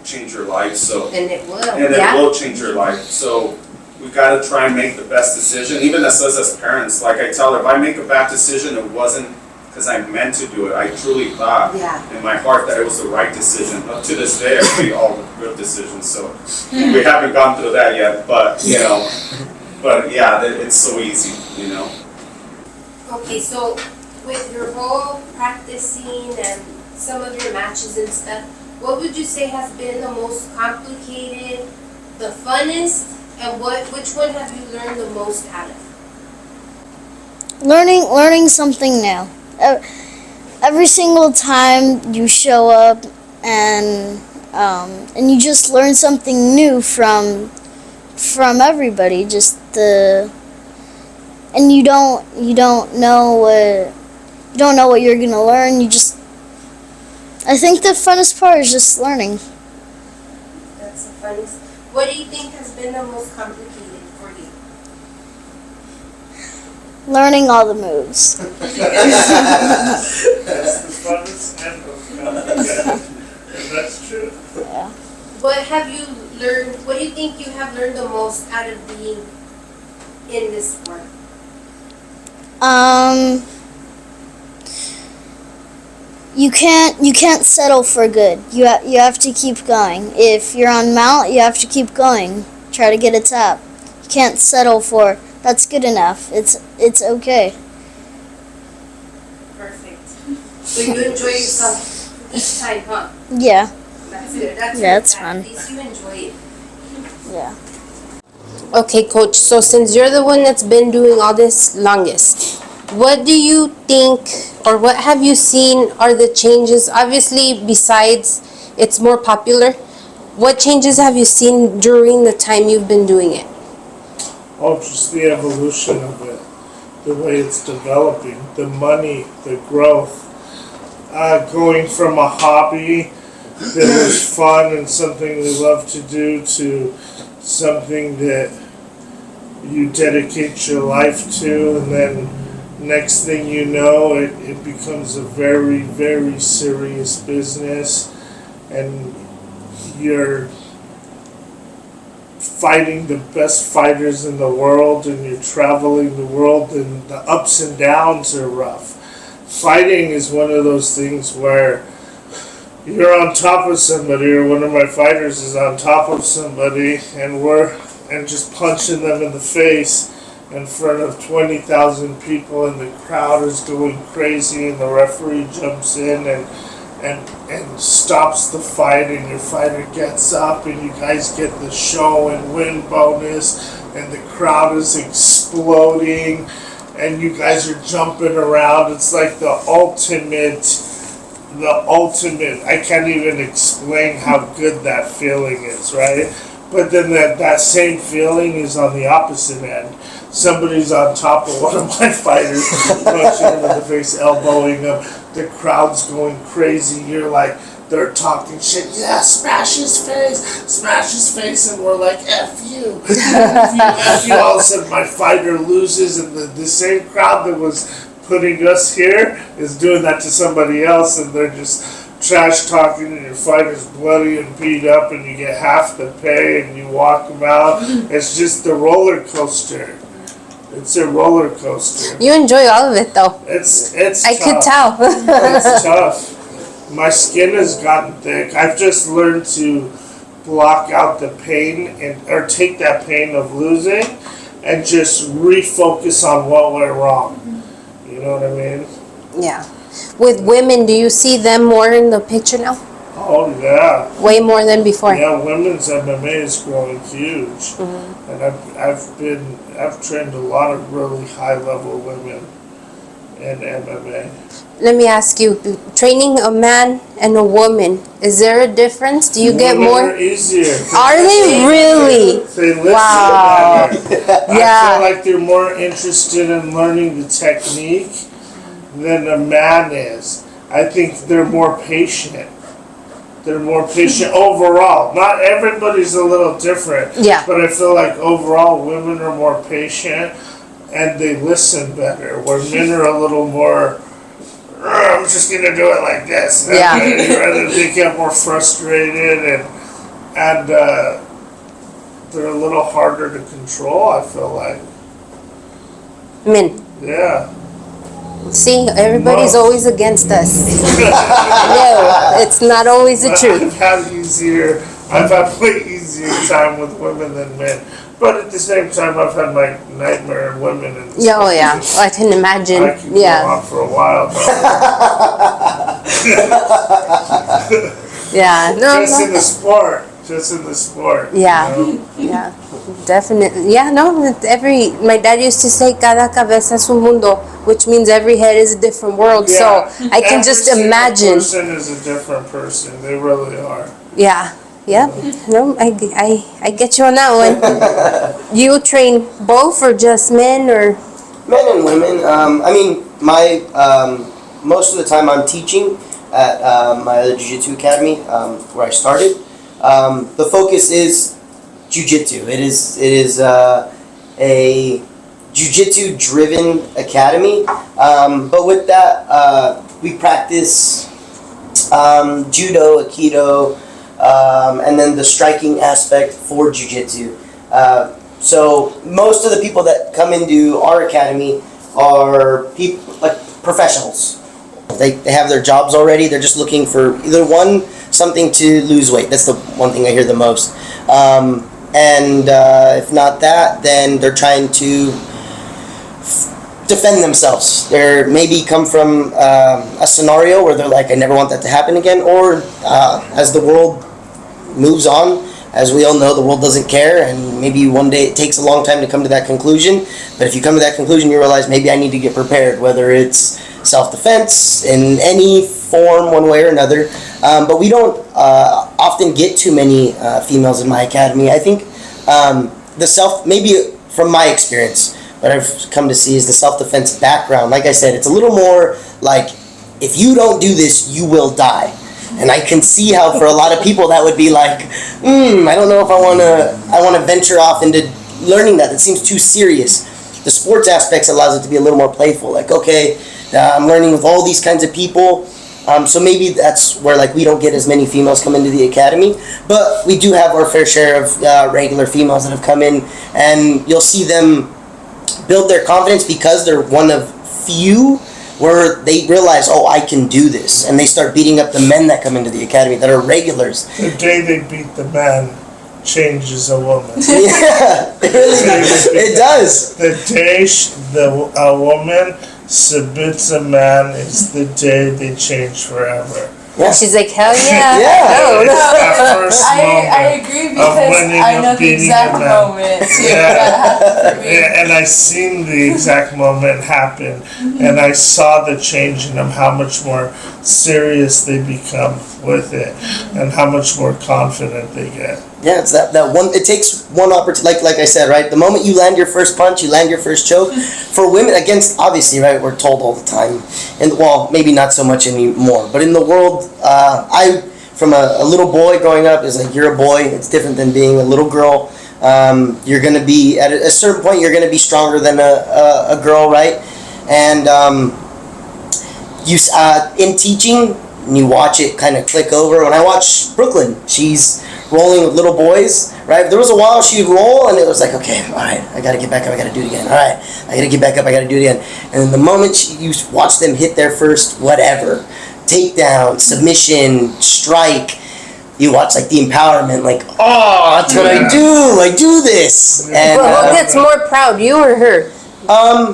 change your life. So And it will. and it will change your life. So we got to try and make the best decision. Even as us as parents, like I tell her, if I make a bad decision, it wasn't because I meant to do it. I truly thought in my heart that it was the right decision. Up to this day, I made all the good decisions. So we haven't gone through that yet, but you know, but yeah, it's so easy, you know. Okay, so with your whole practicing and some of your matches and stuff, what would you say has been the most complicated, the funnest, and which one have you learned the most out of? Learning something new. Every single time you show up and you just learn something new from everybody. And you don't know what you're gonna learn. I think the funnest part is just learning. That's the funnest. What do you think has been the most complicated for you? Learning all the moves. That's the funnest and most complicated. And that's true. Yeah. What have you learned? What do you think you have learned the most out of being in this sport? You can't settle for good. You have to keep going. If you're on mount, you have to keep going. Try to get a tap. You can't settle for that's good enough. It's okay. Perfect. So you enjoy yourself each time, huh? Yeah. That's good. That's Yeah, good. it's fun. At least you enjoy it. Yeah. Okay, Coach. So since you're the one that's been doing all this longest, what do you think, or what have you seen are the changes? Obviously, besides it's more popular, what changes have you seen during the time you've been doing it? Oh, just the evolution of it, the way it's developing, the money, the growth, going from a hobby that was fun and something we love to do to something that you dedicate your life to, and then next thing you know, it becomes a very, very serious business, and you're fighting the best fighters in the world, and you're traveling the world, and the ups and downs are rough. Fighting is one of those things where you're on top of somebody, or one of my fighters is on top of somebody, and just punching them in the face in front of 20,000 people, and the crowd is going crazy, and the referee jumps in and stops the fight, and your fighter gets up, and you guys get the show and win bonus, and the crowd is exploding, and you guys are jumping around. It's like the ultimate, I can't even explain how good that feeling is, right? But then that same feeling is on the opposite end. Somebody's on top of one of my fighters, punching him in the face, elbowing him. The crowd's going crazy. You're like, they're talking shit. Yeah, smash his face, and we're like, F you, F you, F you. All of a sudden, my fighter loses, and the same crowd that was putting us here is doing that to somebody else, and they're just trash talking, and your fighter's bloody and beat up, and you get half the pay, and you walk them out. It's just the roller coaster. It's a roller coaster. You enjoy all of it, though. It's I tough. could tell. It's tough. My skin has gotten thick. I've just learned to block out the pain or take that pain of losing and just refocus on what went wrong. You know what I mean? Yeah. With women, do you see them more in the picture now? Oh yeah. Way more than before. Yeah, women's MMA is growing huge, and I've trained a lot of really high level women in MMA. Let me ask you, training a man and a woman, is there a difference? Do you get Women more? are easier. Are they really? They listen Wow. better. I Yeah. feel like they're more interested in learning the technique than a man is. I think they're more patient. They're more patient overall. Not everybody's a little different. Yeah. But I feel like overall women are more patient, and they listen better. Where men are a little more, I'm just gonna do it like this. Yeah. They get more frustrated and they're a little harder to control, I feel like. Men. Yeah. See, everybody's No. always against us. No, it's not always the But truth. I've had way easier time with women than men. But at the same time, I've had my nightmare in women. And Yeah, oh yeah, I can imagine. I could go Yeah, on for a while. yeah, no, Just in no. the sport. Just in the sport. Yeah. You know? Yeah, definitely. Yeah, no, my dad used to say, cada cabeza es un mundo, which means every head is a different world. Yeah. So I can Every just single imagine. person is a different person. They really are. Yeah, yep. No, I get you on that one. You train both or just men or? Men and women. I mean, my most of the time I'm teaching at my other jiu-jitsu academy where I started. The focus is jiu-jitsu. It is a jiu-jitsu driven academy, but with that we practice judo, aikido, and then the striking aspect for jiu-jitsu. So most of the people that come into our academy are people like professionals. They have their jobs already. They're just looking for either something to lose weight. That's the one thing I hear the most. And if not that, then they're trying to defend themselves. They're maybe come from a scenario where they're like, I never want that to happen again. Or as the world moves on, as we all know, the world doesn't care, and maybe one day it takes a long time to come to that conclusion. But if you come to that conclusion, you realize maybe I need to get prepared, whether it's self-defense in any form, one way or another. But we don't often get too many females in my academy. I think maybe from my experience, what I've come to see is the self-defense background. Like I said, it's a little more like, if you don't do this, you will die. And I can see how for a lot of people that would be like, I don't know if I want to venture off into learning that. It seems too serious. The sports aspects allows it to be a little more playful. Like, okay, I'm learning with all these kinds of people. So maybe that's where like we don't get as many females come into the academy, but we do have our fair share of regular females that have come in, and you'll see them build their confidence because they're one of few where they realize, oh, I can do this, and they start beating up the men that come into the academy that are regulars. The day they beat the man changes a woman. Yeah, it really does. It does. The day a woman submits a man is the day they change forever. Yeah. She's like, hell yeah. Yeah. Oh, It's that first I moment agree of because winning I and know the beating exact the man. moment too Yeah. that happened for me. Yeah, and I seen the exact moment happen, and I saw the change in them, how much more serious they become with it, and how much more confident they get. Yeah, it's that one. It takes one opportunity. Like I said, right. The moment you land your first punch, you land your first choke. For women, against obviously, right. We're told all the time, and well, maybe not so much anymore. But in the world, from a little boy growing up, is like you're a boy. It's different than being a little girl. You're gonna be at a certain point. You're gonna be stronger than a girl, right? And you in teaching, you watch it kind of click over. When I watch Brooklyn, she's rolling with little boys, right? There was a while she'd roll, and it was like, okay, all right, I got to get back up, I got to do it again. All right, I got to get back up, I got to do it again. And then the moment you watch them hit their first whatever, takedown, submission, strike, you watch like the empowerment, like, oh, that's what I do. I do this. And Well, who gets more proud, you or her?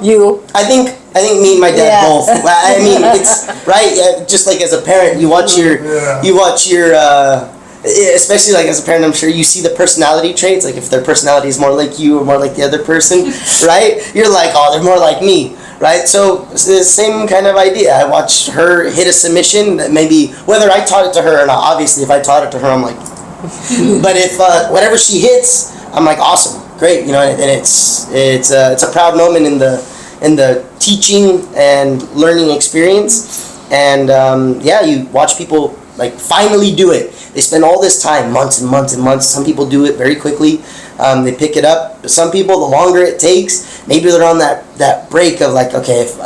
You. I think me and my dad Yeah. both. I mean, it's right. Just like as a parent, you watch your, especially like as a parent, I'm sure you see the personality traits. Like if their personality is more like you or more like the other person, right? You're like, oh, they're more like me, right? So it's the same kind of idea. I watched her hit a submission that maybe whether I taught it to her or not. Obviously, if I taught it to her, I'm like, but if whatever she hits, I'm like, awesome, great, you know. And it's a proud moment in the teaching and learning experience. And you watch people like finally do it. They spend all this time, months and months and months. Some people do it very quickly. They pick it up. But some people, the longer it takes, maybe they're on that break of like, okay, if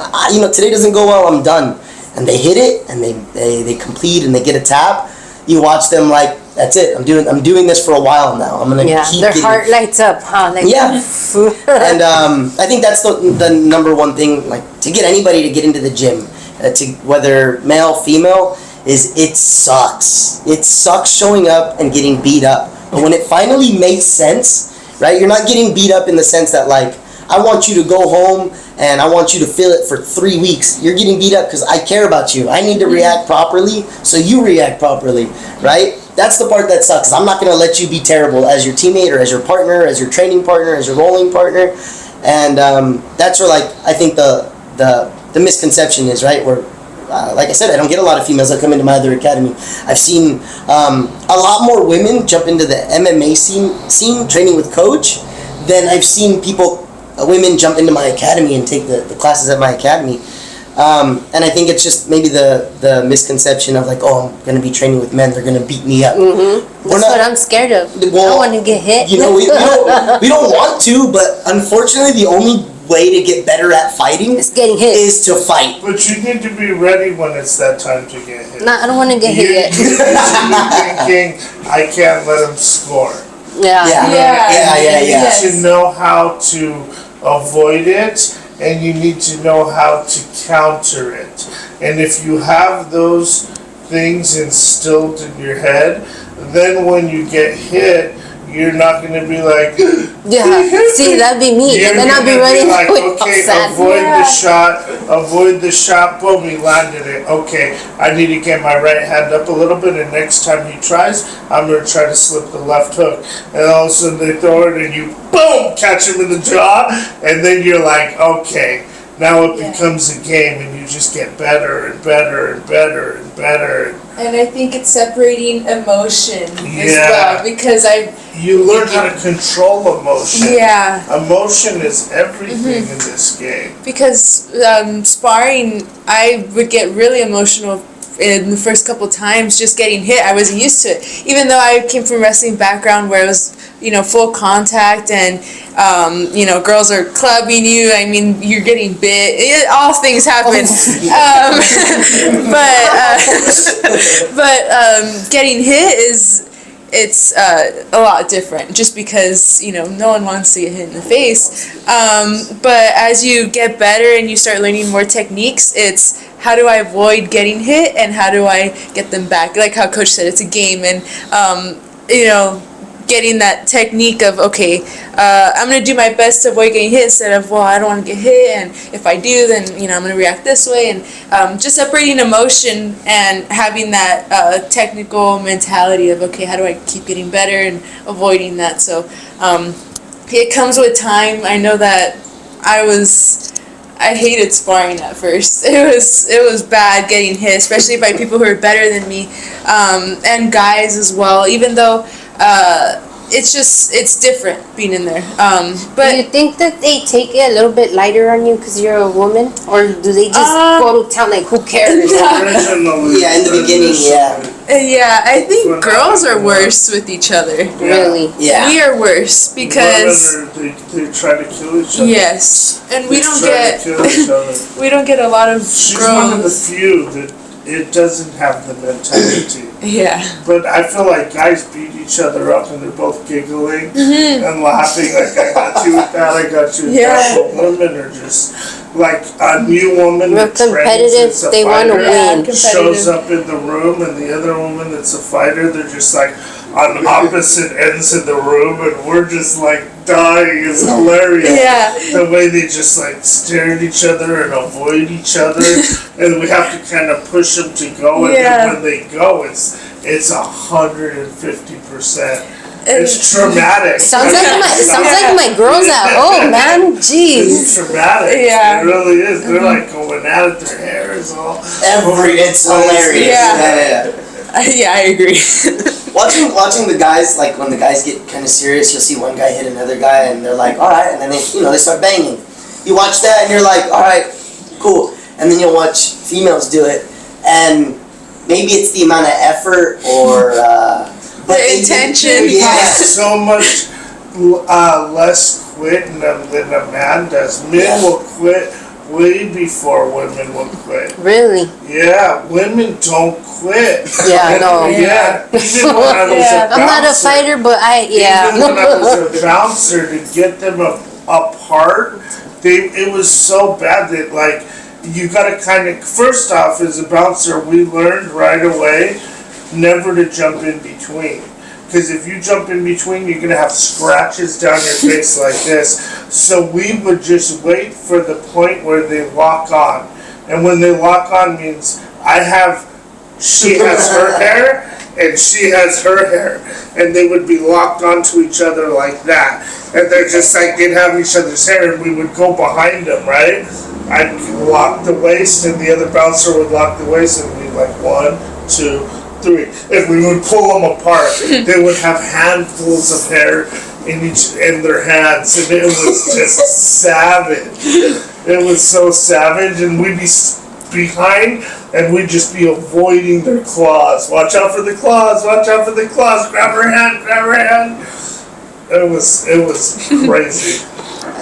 today doesn't go well, I'm done, and they hit it and they complete and they get a tap. You watch them like, that's it. I'm doing this for a while now. I'm gonna keep their heart lights up, huh? Like, and I think that's the number one thing, like, to get anybody to get into the gym, to whether male, female, is it sucks. It sucks showing up and getting beat up. But when it finally makes sense, right? You're not getting beat up in the sense that, like, I want you to go home and I want you to feel it for 3 weeks. You're getting beat up because I care about you. I need to react properly, so you react properly, right? That's the part that sucks. I'm not going to let you be terrible as your teammate or as your partner, as your training partner, as your rolling partner. And that's where, like, I think the misconception is, right? Where, like I said, I don't get a lot of females that come into my other academy. I've seen a lot more women jump into the MMA scene training with coach than I've seen women jump into my academy and take the classes at my academy. And I think it's just maybe the misconception of like, oh, I'm going to be training with men, they're going to beat me up. That's what I'm scared of. Well, I want to get hit. We don't want to, but unfortunately the only way to get better at fighting It's getting hit. is to fight. But you need to be ready when it's that time to get hit. No, I don't want to get hit yet. You should be thinking, I can't let him score. Yeah. You need to know how to avoid it, and you need to know how to counter it. And if you have those things instilled in your head, then when you get hit, you're not going to be like, See, that'd be me. And then I'll be running like, with okay, avoid the shot, boom, he landed it. Okay, I need to get my right hand up a little bit, and next time he tries, I'm going to try to slip the left hook. And all of a sudden they throw it, and you, boom, catch him in the jaw, and then you're like, okay, now it becomes a game, and you just get better and better and better and better. And I think it's separating emotion as well, because you learn how to control emotion. Yeah. Emotion is everything in this game. Because sparring, I would get really emotional in the first couple times just getting hit. I wasn't used to it. Even though I came from a wrestling background where it was, full contact and, girls are clubbing you. I mean, you're getting bit. All things happen. But getting hit it's a lot different just because, no one wants to get hit in the face. But as you get better and you start learning more techniques, it's how do I avoid getting hit and how do I get them back? Like how Coach said, it's a game. And, getting that technique of, okay, I'm going to do my best to avoid getting hit instead of, well, I don't want to get hit. And if I do, then, I'm going to react this way. And just separating emotion and having that technical mentality of, okay, how do I keep getting better and avoiding that? So it comes with time. I know that I hated sparring at first. It was bad getting hit, especially by people who are better than me, and guys as well. Even though it's different being in there. But do you think that they take it a little bit lighter on you because you're a woman, or do they just go to town like who cares? Yeah, in the beginning, yeah, I think girls are worse with each other. Really? Yeah. We are worse because they try to kill each other. yes, and we don't Try to kill each other. we don't get a lot of She's girls. one of the few that it doesn't have the mentality. Yeah. But I feel like guys beat each other up and they're both giggling and laughing like, I got you with that, I got you with that. But women are just like a new woman Real that trains competitive, that's a they want to fighter, win. shows up in the room, and the other woman that's a fighter, they're just like on opposite ends of the room, and we're just like dying. It's hilarious. Yeah. The way they just like stare at each other and avoid each other, and we have to kind of push them to go, and then when they go, it's 150%. It's traumatic. Sounds like my girls at home, man. Jeez. It's traumatic. Yeah. It really is. They're like going at it. Their hair is all. it's hilarious. Yeah, I agree. Watching the guys, like when the guys get kind of serious, you'll see one guy hit another guy, and they're like, all right, and then they start banging. You watch that, and you're like, all right, cool. And then you'll watch females do it, and maybe it's the amount of effort or the intention. Yeah. So much less quit than a man does. Men will quit way before women will quit. Really? Yeah, women don't quit. Yeah, no. Yeah, even when I was a bouncer. I'm not a fighter, but Even when I was a bouncer, to get them apart, it was so bad that, like, you gotta kind of, first off, as a bouncer, we learned right away never to jump in between. Because if you jump in between, you're gonna have scratches down your face like this. So we would just wait for the point where they lock on. And when they lock on means she has her hair and she has her hair. And they would be locked onto each other like that. And they're just like, they'd have each other's hair and we would go behind them, right? I'd lock the waist and the other bouncer would lock the waist and we'd like 1, 2, 3. If we would pull them apart, they would have handfuls of hair in their hands, and it was just savage. It was so savage, and we'd be behind, and we'd just be avoiding their claws. Watch out for the claws! Watch out for the claws! Grab her hand! Grab her hand! It was crazy.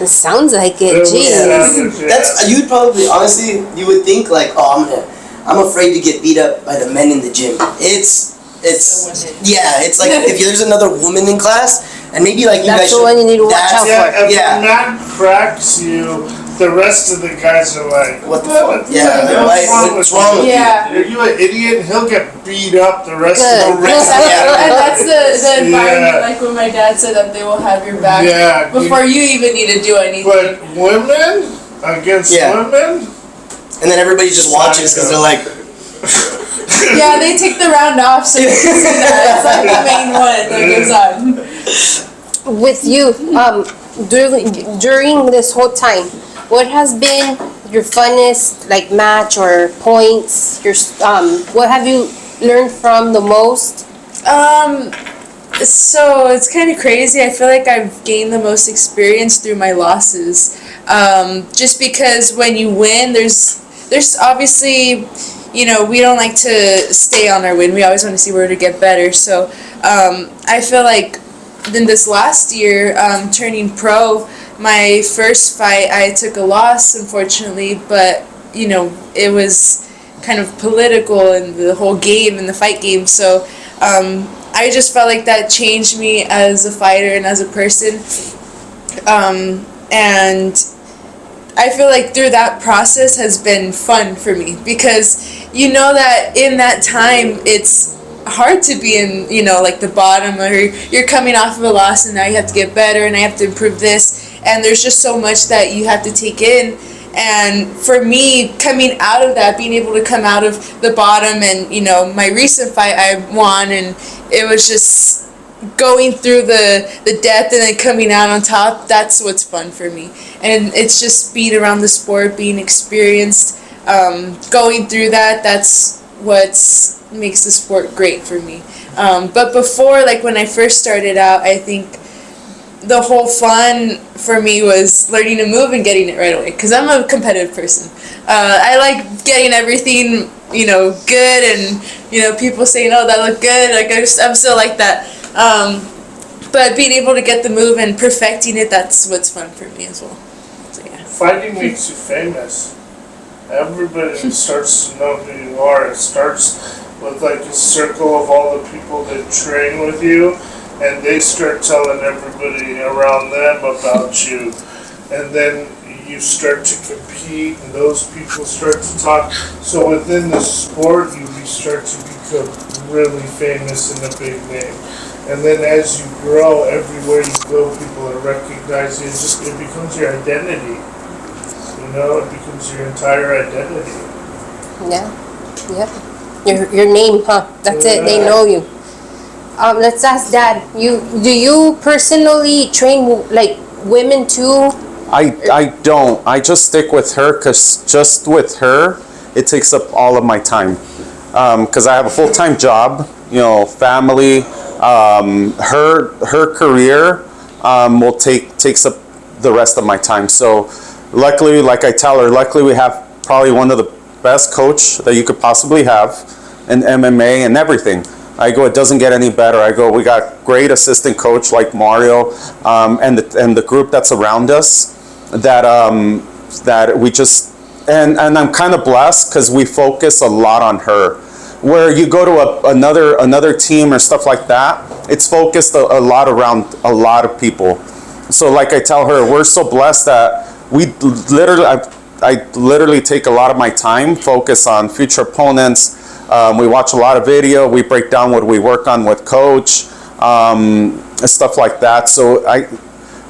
It sounds like it. It was Jeez. savage, yeah. That's, you'd probably, honestly, you would think like, oh, I'm afraid to get beat up by the men in the gym. It's it's like if there's another woman in class, and maybe like you That's guys the one you need to watch out for. If a man cracks you, the rest of the guys are like, what the fuck? Yeah, what's wrong with Yeah. Are you an idiot? He'll get beat up the rest of the Good. And that's the environment, like when my dad said that they will have your back Yeah, before you even need to do anything. But women against women, And then everybody just watches because they're like, Yeah, they take the round off so you can see that. It's like the main one that goes on. With you, during this whole time, what has been your funnest like match or points? What have you learned from the most? So it's kind of crazy. I feel like I've gained the most experience through my losses. Just because when you win, there's obviously, we don't like to stay on our win. We always want to see where to get better. So I feel like in this last year, turning pro, my first fight, I took a loss, unfortunately, but, it was kind of political in the whole game, in the fight game. So I just felt like that changed me as a fighter and as a person. And I feel like through that process has been fun for me because that in that time it's hard to be in like the bottom, or you're coming off of a loss and now you have to get better and I have to improve this, and there's just so much that you have to take in. And for me, coming out of that, being able to come out of the bottom and my recent fight I won, and it was just going through the depth and then coming out on top. That's what's fun for me, and it's just being around the sport, being experienced, going through that's what makes the sport great for me. But before, like when I first started out, I think the whole fun for me was learning to move and getting it right away, because I'm a competitive person. I like getting everything good, and people saying, oh, that looked good, like I'm still like that. But being able to get the move and perfecting it, that's what's fun for me as well. So yeah. fighting makes you famous. Everybody starts to know who you are. It starts with like a circle of all the people that train with you, and they start telling everybody around them about you, and then you start to compete, and those people start to talk. So within the sport, you start to become really famous and a big name. And then as you grow, everywhere you go, people are recognizing you. It becomes your identity. It becomes your entire identity. Yeah. Yep. Your name, huh? That's it. They know you. Let's ask Dad. Do you personally train like women too? I don't. I just stick with her because just with her, it takes up all of my time. Because I have a full-time job, family. Her career takes up the rest of my time. So luckily, like I tell her, luckily we have probably one of the best coach that you could possibly have in MMA and everything. I go, it doesn't get any better. I go, we got great assistant coach like Mario, and the group that's around us that we just, and I'm kind of blessed because we focus a lot on her. Where you go to another team or stuff like that, it's focused a lot around a lot of people. So like I tell her, we're so blessed that we literally, I literally take a lot of my time, focus on future opponents. We watch a lot of video. We break down what we work on with coach, stuff like that. So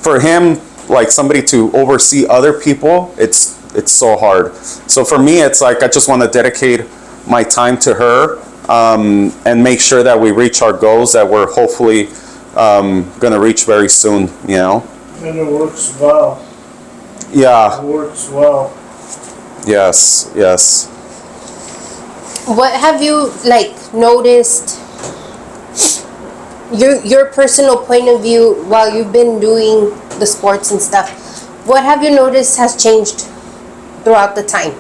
for him, like somebody to oversee other people, it's so hard. So for me, it's like I just want to dedicate my time to her and make sure that we reach our goals that we're hopefully going to reach very soon. You know. And it works well. Yeah. It works well. Yes. Yes. What have you like noticed? Your personal point of view while you've been doing the sports and stuff. What have you noticed has changed throughout the time?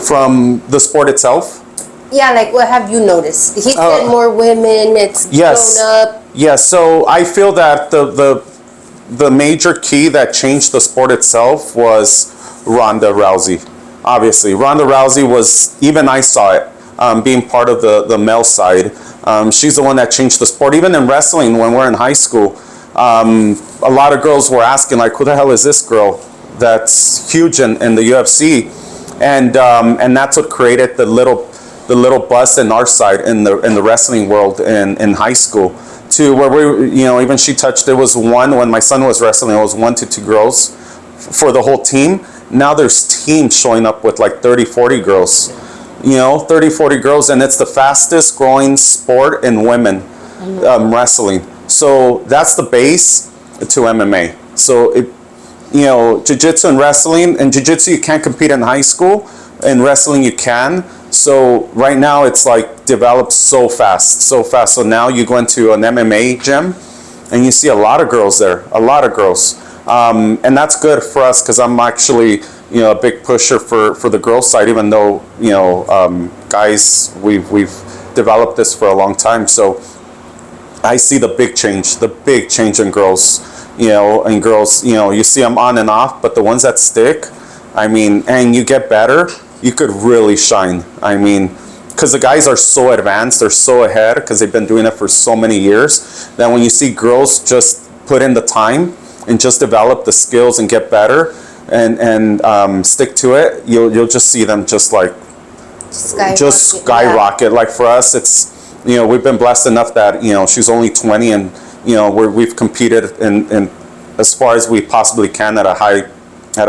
From the sport itself? Yeah, like what have you noticed? He said more women. It's Yes. grown up. Yeah. So I feel that the major key that changed the sport itself was Ronda Rousey. Obviously, Ronda Rousey was, even I saw it, being part of the male side. She's the one that changed the sport. Even in wrestling, when we're in high school, a lot of girls were asking, like, who the hell is this girl that's huge in the UFC? And that's what created the little buzz in our side in the wrestling world in high school. To where we, even she touched, it was one, when my son was wrestling, it was 1 to 2 girls for the whole team. Now there's teams showing up with like 30, 40 girls, 30, 40 girls, and it's the fastest growing sport in women, wrestling. So that's the base to MMA. So jiu-jitsu and wrestling, and jiu-jitsu you can't compete in high school, in wrestling you can. So right now it's like developed so fast. So now you go into an MMA gym and you see a lot of girls there, a lot of girls. And that's good for us because I'm actually, a big pusher for the girls side, even though, guys, we've developed this for a long time. So I see the big change in girls, and girls, you see them on and off, but the ones that stick, and you get better, you could really shine. Because the guys are so advanced, they're so ahead because they've been doing it for so many years that when you see girls just put in the time and just develop the skills and get better and stick to it, you'll just see them just skyrocket. Like for us, it's we've been blessed enough that she's only 20 and we've competed in as far as we possibly can at a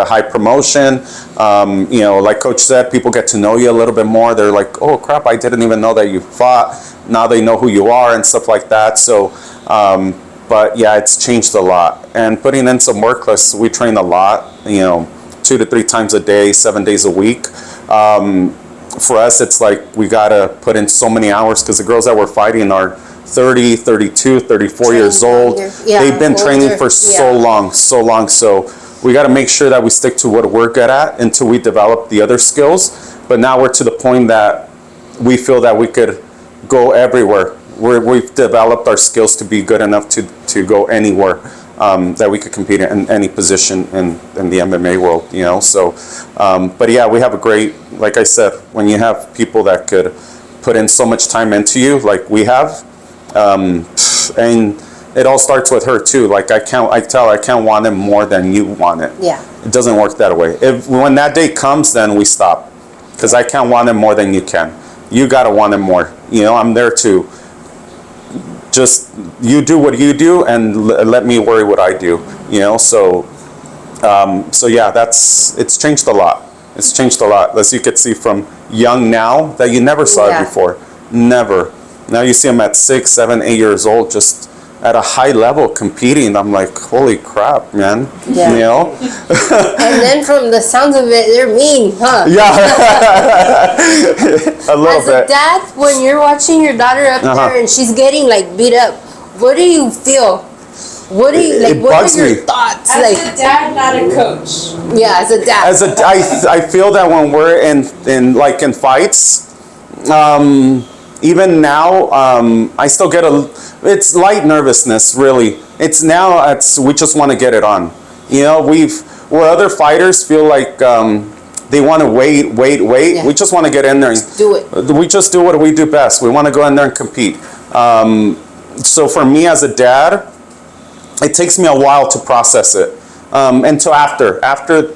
high promotion. Like Coach said, people get to know you a little bit more. They're like, oh crap, I didn't even know that you fought. Now they know who you are and stuff like that. So, but yeah, it's changed a lot. And putting in some work, because we train a lot, 2 to 3 times a day, 7 days a week. For us, it's like we gotta put in so many hours because the girls that we're fighting are 30, 32, 34 years old. They've been training for so long. So we got to make sure that we stick to what we're good at until we develop the other skills. But now we're to the point that we feel that we could go everywhere. We've developed our skills to be good enough to go anywhere, that we could compete in any position in the MMA world, So, but yeah, we have a great, like I said, when you have people that could put in so much time into you, like we have, and it all starts with her too. Like I can't want it more than you want it. Yeah. It doesn't work that way. When that day comes, then we stop, because I can't want it more than you can. You gotta want it more. I'm there to just you do what you do and let me worry what I do. So yeah, it's changed a lot. It's changed a lot, as you could see from young now that you never saw it before. Never. Now you see them at 6, 7, 8 years old, just at a high level competing. I'm like, holy crap, man. Yeah. And then from the sounds of it, they're mean, huh? Yeah. A little bit. As bit. a dad, when you're watching your daughter up there and she's getting like beat up, what do you feel? What do you like? What are your thoughts? As a dad, not a coach. Yeah, as a dad. I feel that when we're in fights, even now, I still get it's light nervousness, really. We just want to get it on. Where other fighters feel like they want to wait. Yeah. We just want to get in there and Do it. we just do what we do best. We want to go in there and compete. So for me as a dad, it takes me a while to process it. Until after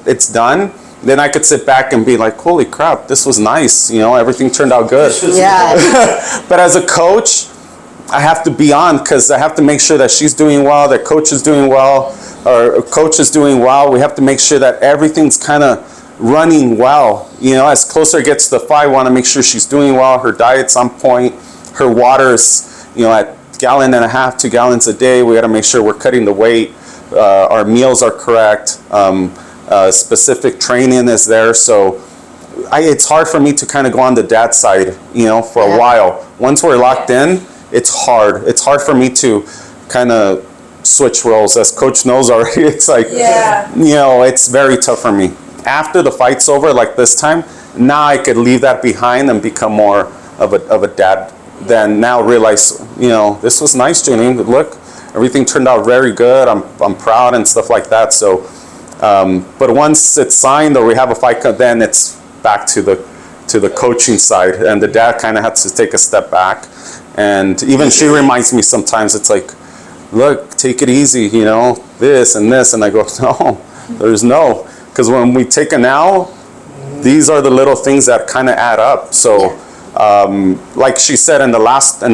it's done, then I could sit back and be like, holy crap, this was nice. Everything turned out good. Yeah. But as a coach, I have to be on because I have to make sure that she's doing well, that coach is doing well, or coach is doing well. We have to make sure that everything's kind of running well. As closer it gets to the fight, I want to make sure she's doing well, her diet's on point, her water's, at 1.5 gallons, 2 gallons a day. We got to make sure we're cutting the weight. Our meals are correct. Specific training is there. So it's hard for me to kind of go on the dad side, for a while. Once we're locked in, it's hard. It's hard for me to kind of switch roles. As coach knows already, it's like, it's very tough for me. After the fight's over, like this time, now I could leave that behind and become more of a dad. Then now realize, this was nice, Junie. Look, everything turned out very good. I'm proud and stuff like that. So, but once it's signed or we have a fight, then it's back to the coaching side, and the dad kind of has to take a step back. And even she reminds me sometimes, it's like, look, take it easy, this and this. And I go, no, there's no. Because when we take a now, these are the little things that kind of add up. So, like she said in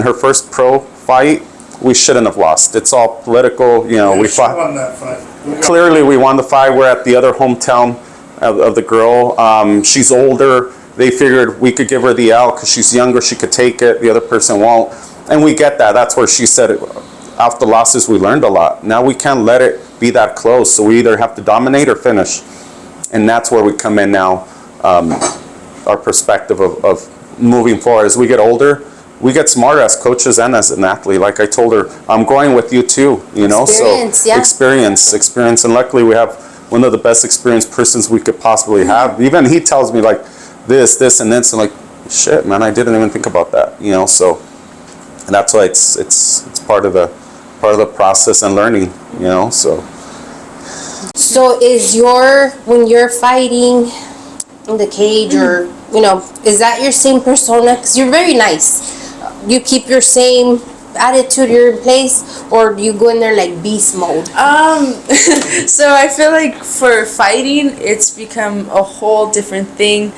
her first pro fight, we shouldn't have lost. It's all political, we fought. Won that fight. Clearly, we won the fight. We're at the other hometown of the girl. She's older. They figured we could give her the L because she's younger. She could take it. The other person won't. And we get that. That's where she said, after losses, we learned a lot. Now we can't let it be that close. So we either have to dominate or finish. And that's where we come in now. Our perspective of moving forward. As we get older, we get smarter as coaches and as an athlete. Like I told her, I'm going with you too, Experience, yeah. Experience. And luckily we have one of the best experienced persons we could possibly have. Even he tells me like this, and this, and like, shit, man, I didn't even think about that, so, and that's why it's part of the process and learning, so. So when you're fighting in the cage or, is that your same persona? Because you're very nice. You keep your same attitude, you're in place, or do you go in there like beast mode? So I feel like for fighting, it's become a whole different thing.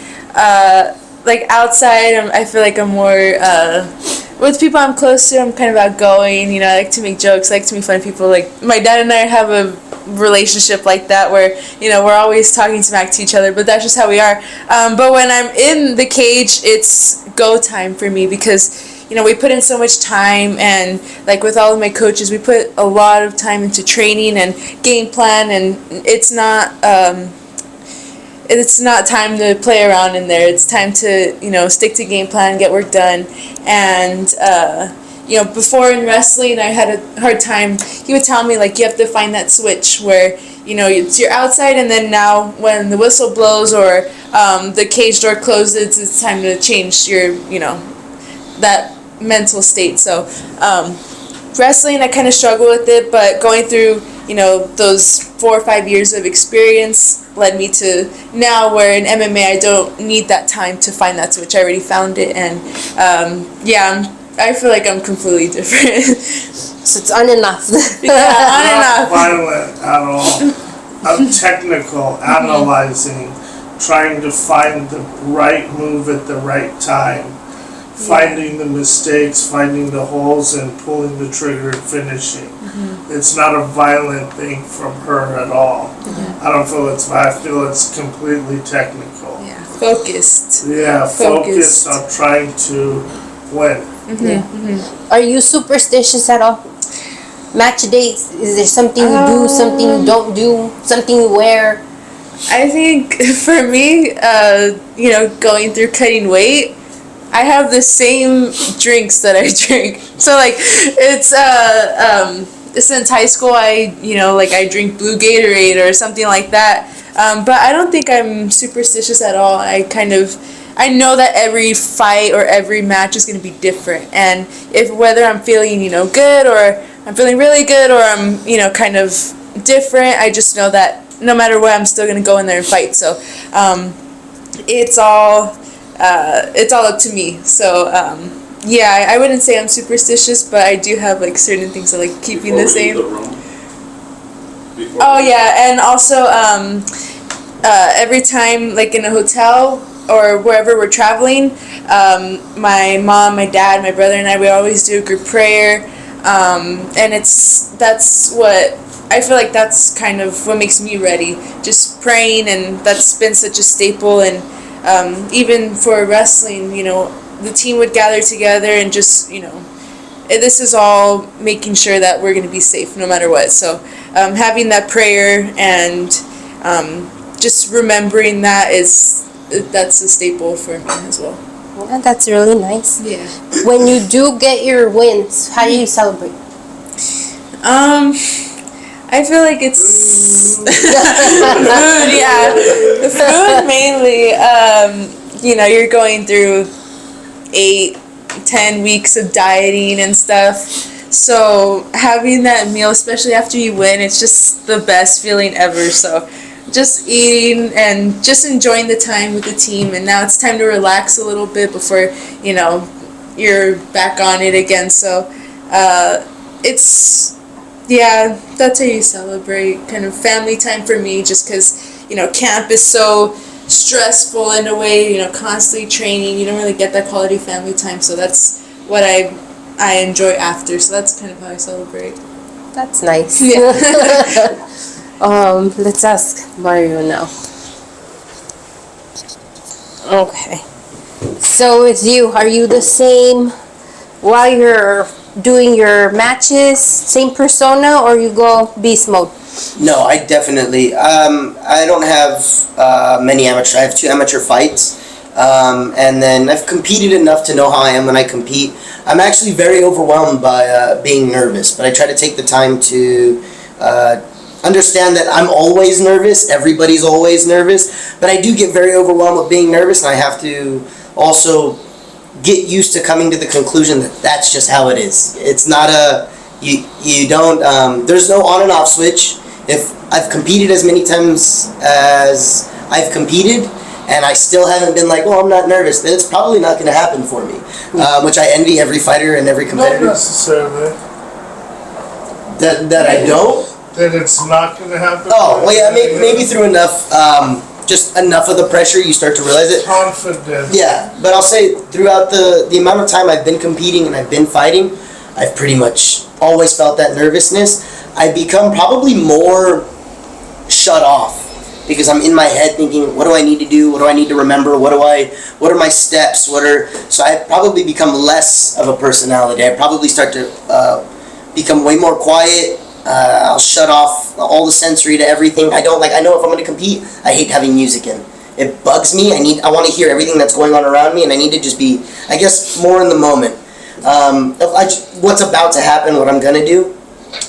Like outside, I feel like I'm more, with people I'm close to, I'm kind of outgoing, I like to make jokes, I like to make fun of people. Like my dad and I have a relationship like that where, we're always talking smack to each other, but that's just how we are. But when I'm in the cage, it's go time for me because, we put in so much time, and like with all of my coaches, we put a lot of time into training and game plan, and it's not time to play around in there. It's time to, stick to game plan, get work done. And, before in wrestling, I had a hard time. He would tell me, like, you have to find that switch where, you're outside, and then now when the whistle blows or the cage door closes, it's time to change your, that mental state. So wrestling, I kind of struggle with it, but going through, those 4 or 5 years of experience led me to now where in MMA I don't need that time to find that switch. I already found it, and I feel like I'm completely different. So it's on and off. On and Not off. violent at all. I'm technical, analyzing, trying to find the right move at the right time, finding the mistakes, finding the holes, and pulling the trigger and finishing. It's not a violent thing from her at all. I don't feel I feel it's completely technical. Yeah, focused. Yeah, focused on trying to win. Are you superstitious at all? Match dates, is there something you do, something you don't do, something you wear? I think for me, going through cutting weight, I have the same drinks that I drink. So like it's since high school I drink blue Gatorade or something like that. But I don't think I'm superstitious at all. I kind of I know that every fight or every match is going to be different, and if whether I'm feeling good, or I'm feeling really good, or I'm kind of different, I just know that no matter what, I'm still going to go in there and fight. So it's all up to me. So yeah, I wouldn't say I'm superstitious, but I do have like certain things I like keeping the same. Oh yeah, and also every time, like in a hotel or wherever we're traveling, my mom, my dad, my brother, and I, we always do a group prayer, and that's what I feel like, that's kind of what makes me ready, just praying, and that's been such a staple. And even for wrestling, the team would gather together and just this is all making sure that we're going to be safe no matter what. So having that prayer and just remembering that's a staple for me as well. Yeah, that's really nice. Yeah. When you do get your wins, how do you celebrate? I feel like it's food. Yeah, the food mainly. You're going through 8-10 weeks of dieting and stuff. So having that meal, especially after you win, it's just the best feeling ever. So just eating and just enjoying the time with the team. And now it's time to relax a little bit before, you're back on it again. So that's how you celebrate. Kind of family time for me, just because, camp is so stressful in a way, constantly training. You don't really get that quality family time. So that's what I enjoy after. So that's kind of how I celebrate. That's nice. Yeah. Let's ask Mario now. Okay. So with you, are you the same while you're doing your matches, same persona, or you go beast mode? No, I definitely. I don't have many amateur. I have 2 amateur fights, and then I've competed enough to know how I am when I compete. I'm actually very overwhelmed by being nervous, but I try to take the time to understand that I'm always nervous. Everybody's always nervous, but I do get very overwhelmed with being nervous, and I have to also get used to coming to the conclusion that that's just how it is. It's not you don't, there's no on and off switch. If I've competed as many times as I've competed and I still haven't been like, well, I'm not nervous, then it's probably not going to happen for me, which I envy every fighter and every competitor. Not necessarily. That I don't? That it's not going to happen? Oh, well, yeah, maybe through enough, just enough of the pressure, you start to realize it. Confident. Yeah, but I'll say throughout the amount of time I've been competing and I've been fighting, I've pretty much always felt that nervousness. I become probably more shut off because I'm in my head thinking, what do I need to do? What do I need to remember? What are my steps? So I probably become less of a personality. I probably start to become way more quiet. I'll shut off all the sensory to everything. I know if I'm going to compete, I hate having music in. It bugs me. I want to hear everything that's going on around me, and I need to just be, I guess, more in the moment. What's about to happen, what I'm going to do,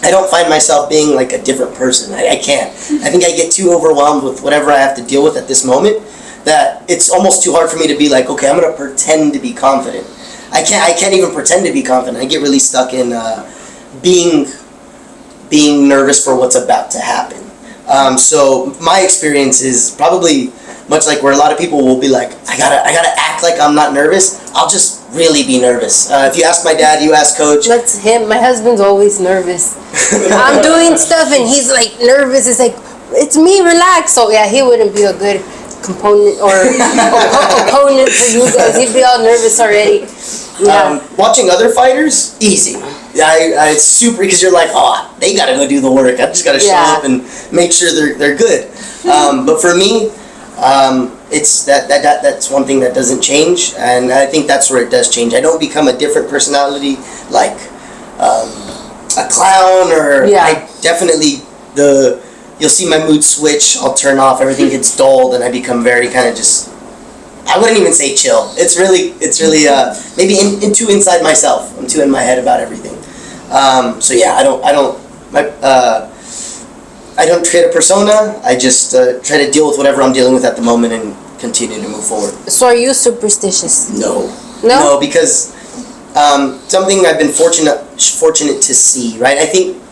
I don't find myself being like a different person. I can't. I think I get too overwhelmed with whatever I have to deal with at this moment that it's almost too hard for me to be like, okay, I'm going to pretend to be confident. I can't even pretend to be confident. I get really stuck in being nervous for what's about to happen. So my experience is probably much like where a lot of people will be like, I gotta act like I'm not nervous. I'll just really be nervous. If you ask my dad, you ask Coach. That's him. My husband's always nervous. I'm doing stuff and he's like nervous. It's like, it's me, relax. So yeah, he wouldn't be a good component or opponent for you guys. He'd be all nervous already. Yeah. Watching other fighters, easy. It's super, because you're like, oh, they gotta go do the work. I just gotta show up and make sure they're good. But for me, it's that's one thing that doesn't change, and I think that's where it does change. I don't become a different personality like a clown, or I definitely you'll see my mood switch. I'll turn off, everything gets dulled, and I become very kind of just. I wouldn't even say chill. It's really maybe too inside myself. I'm too in my head about everything. So yeah, I don't create a persona. I just try to deal with whatever I'm dealing with at the moment and continue to move forward. So are you superstitious? No. No? No, because something I've been fortunate to see, right? I think,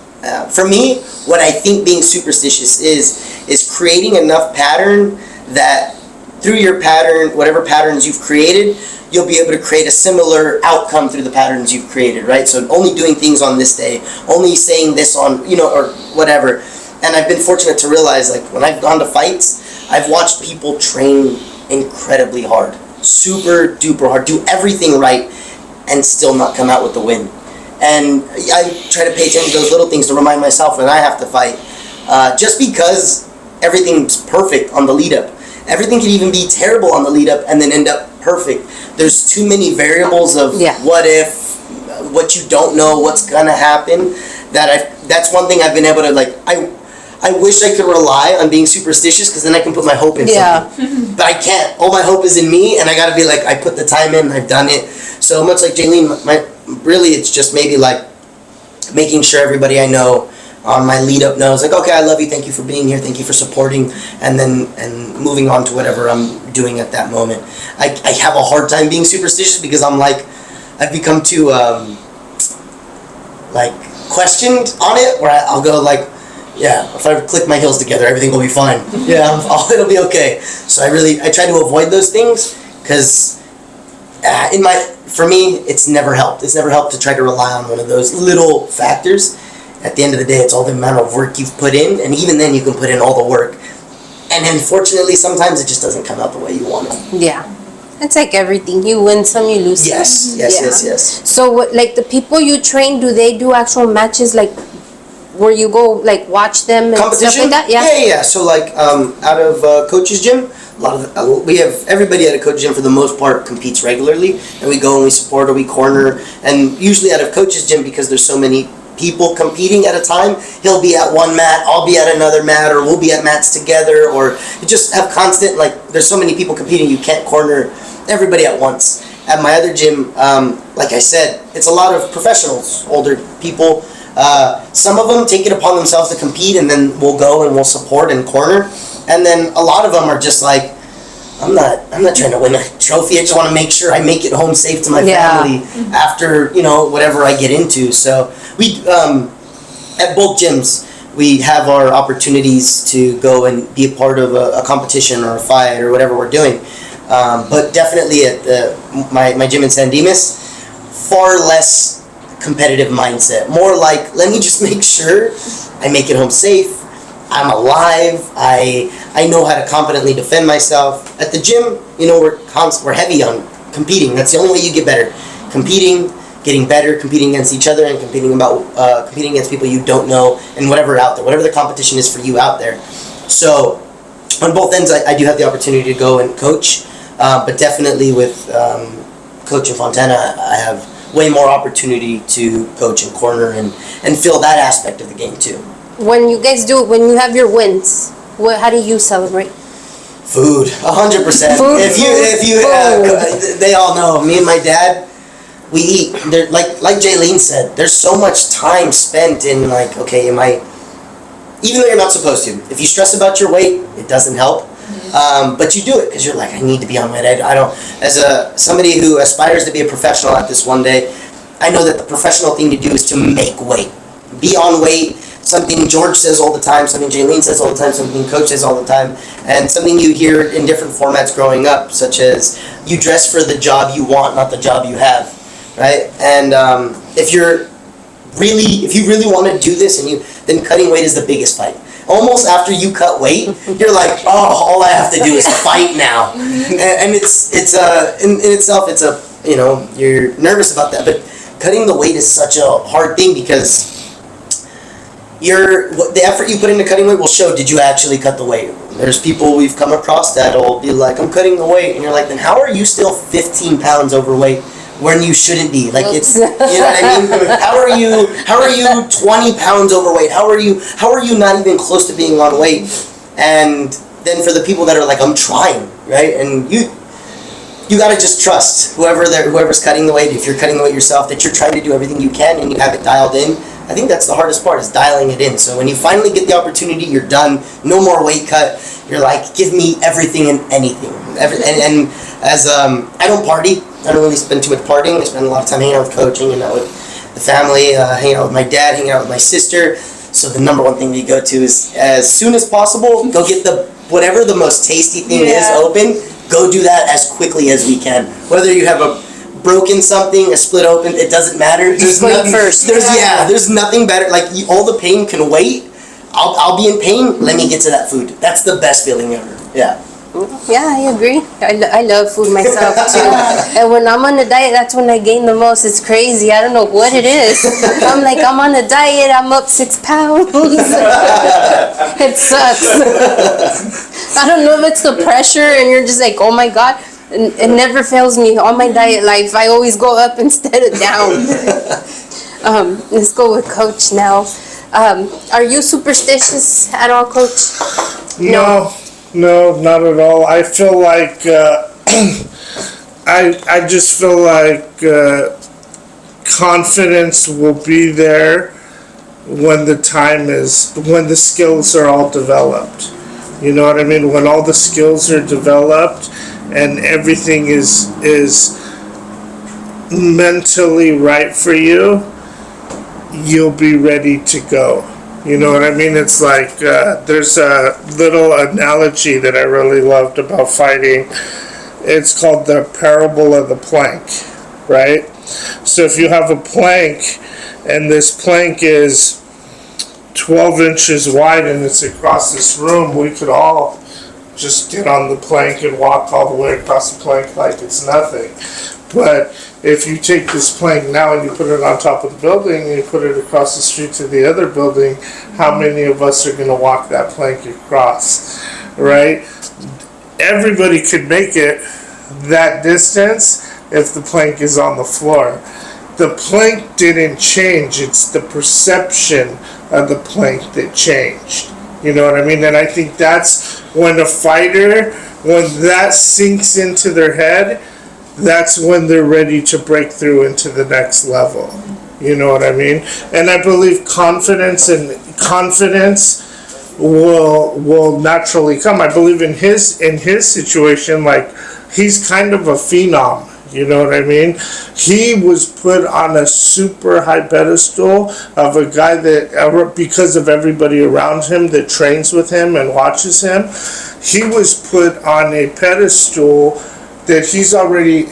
for me, what I think being superstitious is creating enough pattern that through your pattern, whatever patterns you've created, you'll be able to create a similar outcome through the patterns you've created, right? So only doing things on this day, only saying this on, or whatever. And I've been fortunate to realize, like, when I've gone to fights, I've watched people train incredibly hard, super duper hard, do everything right, and still not come out with the win. And I try to pay attention to those little things to remind myself when I have to fight. Just because everything's perfect on the lead up. Everything can even be terrible on the lead up and then end up perfect. There's too many variables of what if, what you don't know, what's gonna happen. That's one thing I've been able to, like, I wish I could rely on being superstitious, because then I can put my hope in something. But I can't. All my hope is in me, and I gotta be like, I put the time in, I've done it. So much like Jaylene, really it's just maybe like making sure everybody I know on my lead up knows, like, okay, I love you, thank you for being here, thank you for supporting, and moving on to whatever I'm doing at that moment. I have a hard time being superstitious because I'm like, I've become too like questioned on it, where I'll go like, yeah, if I click my heels together, everything will be fine. Yeah, it'll be okay. So I try to avoid those things, because for me, it's never helped. It's never helped to try to rely on one of those little factors. At the end of the day, it's all the amount of work you've put in, and even then you can put in all the work. And unfortunately, sometimes it just doesn't come out the way you want it. Yeah. It's like everything. You win some, you lose some. Yes. So, like, the people you train, do they do actual matches, like, where you go, like, watch them and Competition? stuff like that? Yeah. So, like, out of Coach's Gym, a lot of we have everybody at a Coach's Gym for the most part competes regularly, and we go and we support or we corner. And usually out of Coach's Gym, because there's so many people competing at a time, he'll be at one mat, I'll be at another mat, or we'll be at mats together, or you just have constant, like, there's so many people competing, you can't corner everybody at once. At my other gym, like I said, it's a lot of professionals, older people. Some of them take it upon themselves to compete, and then we'll go and we'll support and corner. And then a lot of them are just like, I'm not trying to win a trophy. I just want to make sure I make it home safe to my family after, whatever I get into. So we, at both gyms, we have our opportunities to go and be a part of a competition or a fight or whatever we're doing. But definitely at my gym in San Dimas, far less competitive mindset. More like, let me just make sure I make it home safe. I'm alive. I know how to competently defend myself. At the gym, we're heavy on competing. That's the only way you get better. Competing, getting better, competing against each other, and competing against people you don't know, and whatever out there, whatever the competition is for you out there. So on both ends, I do have the opportunity to go and coach, but definitely with Coach in Fontana, I have way more opportunity to coach and corner and feel that aspect of the game too. When you guys when you have your wins, how do you celebrate? Food, 100%. They all know, me and my dad, we eat. Like Jaylene said, there's so much time spent in, like, okay, even though you're not supposed to, if you stress about your weight, it doesn't help. But you do it because you're like, I need to be on weight. I don't, as somebody who aspires to be a professional at this one day, I know that the professional thing to do is to make weight, be on weight. Something George says all the time, something Jaylene says all the time, something Coach says all the time, and something you hear in different formats growing up, such as you dress for the job you want, not the job you have, right? And if you really want to do this, then cutting weight is the biggest fight. Almost after you cut weight, you're like, oh, all I have to do is fight now, and it's in itself, it's you're nervous about that, but cutting the weight is such a hard thing because the effort you put into cutting weight will show, did you actually cut the weight? There's people we've come across that'll be like, I'm cutting the weight, and you're like, then how are you still 15 pounds overweight when you shouldn't be? Like, it's, you know what I mean? How are you 20 pounds overweight? How are you not even close to being on weight? And then for the people that are like, I'm trying, right? And you gotta just trust whoever's cutting the weight, if you're cutting the weight yourself, that you're trying to do everything you can and you have it dialed in. I think that's the hardest part, is dialing it in. So when you finally get the opportunity, you're done, no more weight cut, you're like, give me everything and anything. and as I don't party. I don't really spend too much partying. I spend a lot of time hanging out with Coach, hanging out with the family, hanging out with my dad, hanging out with my sister. So the number one thing we go to is, as soon as possible, go get whatever the most tasty thing is open. Go do that as quickly as we can. Whether you have a broken something, a split open, it doesn't matter. There's nothing first. There's nothing better. Like all the pain can wait. I'll be in pain. Let me get to that food. That's the best feeling ever. Yeah. Yeah, I agree. I love food myself too. And when I'm on a diet, that's when I gain the most. It's crazy. I don't know what it is. I'm like, I'm on a diet. I'm up 6 pounds. It sucks. I don't know if it's the pressure and you're just like, oh my God. It never fails me on my diet life. I always go up instead of down. Let's go with Coach now. Are you superstitious at all, Coach? No, not at all. I feel like I just feel like confidence will be there when the skills are all developed. You know what I mean? When all the skills are developed and everything is mentally right for you, you'll be ready to go. You know what I mean? It's like there's a little analogy that I really loved about fighting. It's called the parable of the plank, right? So if you have a plank and this plank is 12 inches wide and it's across this room, we could all just get on the plank and walk all the way across the plank like it's nothing. But if you take this plank now and you put it on top of the building and you put it across the street to the other building, how many of us are going to walk that plank across, right? Everybody could make it that distance if the plank is on the floor. The plank didn't change. It's the perception of the plank that changed. You know what I mean? And I think that's when a fighter, when that sinks into their head, that's when they're ready to break through into the next level. You know what I mean? And I believe confidence will naturally come. I believe in his situation, like, he's kind of a phenom. You know what I mean? He was put on a super high pedestal of a guy that, because of everybody around him that trains with him and watches him, he was put on a pedestal that he's already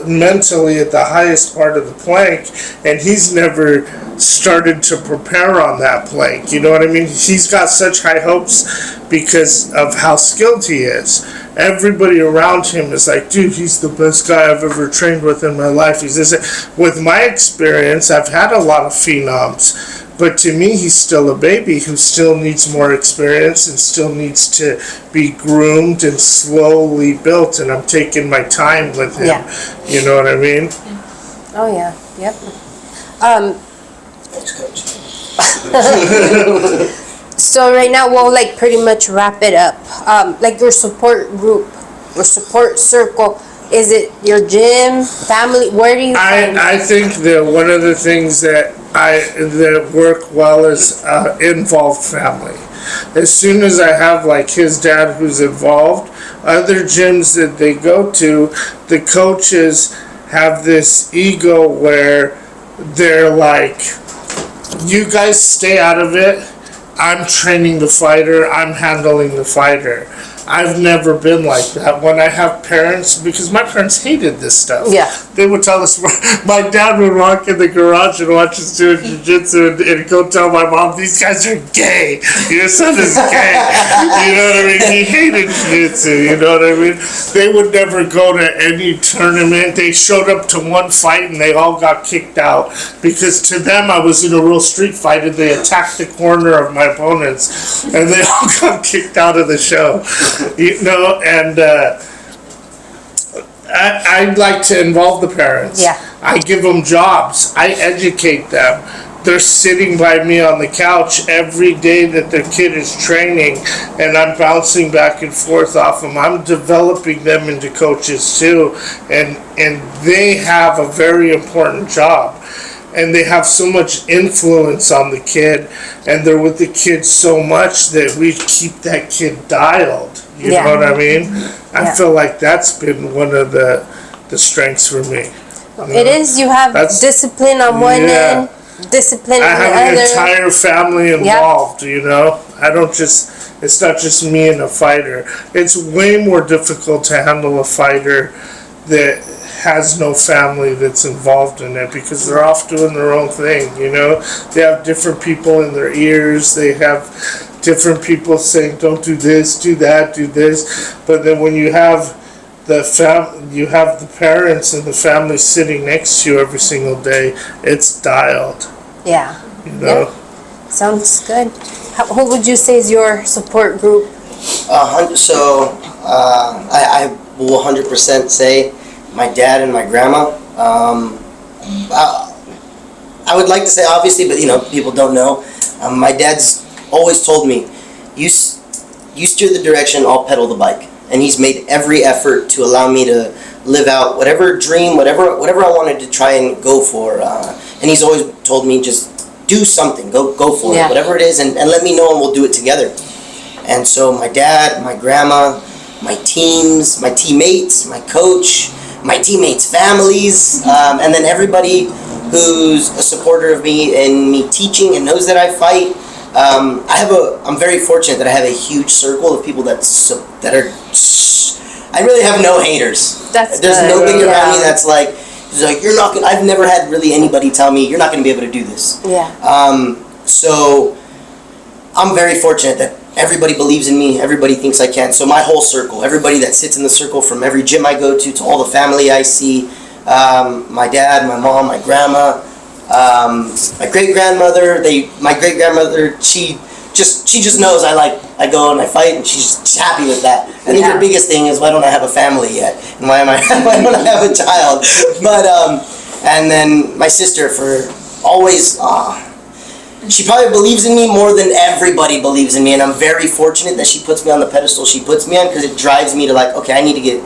mentally at the highest part of the plank, and he's never started to prepare on that plank. You know what I mean? He's got such high hopes because of how skilled he is. Everybody around him is like, dude, he's the best guy I've ever trained with in my life. He's this. With my experience, I've had a lot of phenoms, but to me, he's still a baby who still needs more experience and still needs to be groomed and slowly built, and I'm taking my time with him. Yeah. You know what I mean? Oh yeah, yep. Thanks, Coach. So right now we'll like pretty much wrap it up. Like your support group, your support circle. Is it your gym, family? Where do you find? I think that one of the things that work well is involved family. As soon as I have like his dad who's involved, other gyms that they go to, the coaches have this ego where they're like, you guys stay out of it. I'm training the fighter. I'm handling the fighter. I've never been like that. When I have parents, because my parents hated this stuff. Yeah. They would tell us, my dad would walk in the garage and watch us doing jiu-jitsu and go tell my mom, these guys are gay. Your son is gay. You know what I mean? He hated jiu-jitsu, you know what I mean? They would never go to any tournament. They showed up to one fight and they all got kicked out because to them I was in a real street fight and they attacked the corner of my opponents and they all got kicked out of the show. You know, and I like to involve the parents. Yeah. I give them jobs. I educate them. They're sitting by me on the couch every day that their kid is training, and I'm bouncing back and forth off them. I'm developing them into coaches too, and they have a very important job and they have so much influence on the kid, and they're with the kid so much that we keep that kid dialed. You Yeah. know what I mean? I Yeah. feel like that's been one of the strengths for me. It is. You have That's- discipline on one Yeah. end, discipline I on the have an other. entire family involved, you know? It's not just me and a fighter. It's way more difficult to handle a fighter that has no family that's involved in it because they're off doing their own thing, you know? They have different people in their ears, they have different people saying, don't do this, do that, do this. But then when you have you have the parents and the family sitting next to you every single day, it's dialed, Yeah. you know? Sounds good. Who would you say is your support group? I will 100% say my dad and my grandma. I would like to say obviously, but people don't know. My dad's always told me, you steer the direction, I'll pedal the bike. And he's made every effort to allow me to live out whatever dream, whatever I wanted to try and go for. And he's always told me, just do something, go for it, whatever it is, and let me know and we'll do it together. And so my dad, my grandma, my teams, my teammates, my coach, my teammates' families, and then everybody who's a supporter of me and me teaching and knows that I fight. I'm very fortunate that I have a huge circle of people that are. I really have no haters. There's nobody around me that's like you're not gonna. I've never had really anybody tell me you're not gonna be able to do this. Yeah. So I'm very fortunate that everybody believes in me. Everybody thinks I can. So my whole circle, everybody that sits in the circle, from every gym I go to all the family I see, my dad, my mom, my grandma. My great grandmother, my great grandmother, she just knows I go and I fight, and she's happy with that. I think her biggest thing is, why don't I have a family yet, and why don't I have a child? But and then my sister, for always, she probably believes in me more than everybody believes in me, and I'm very fortunate that she puts me on the pedestal she puts me on, because it drives me to okay, I need to get.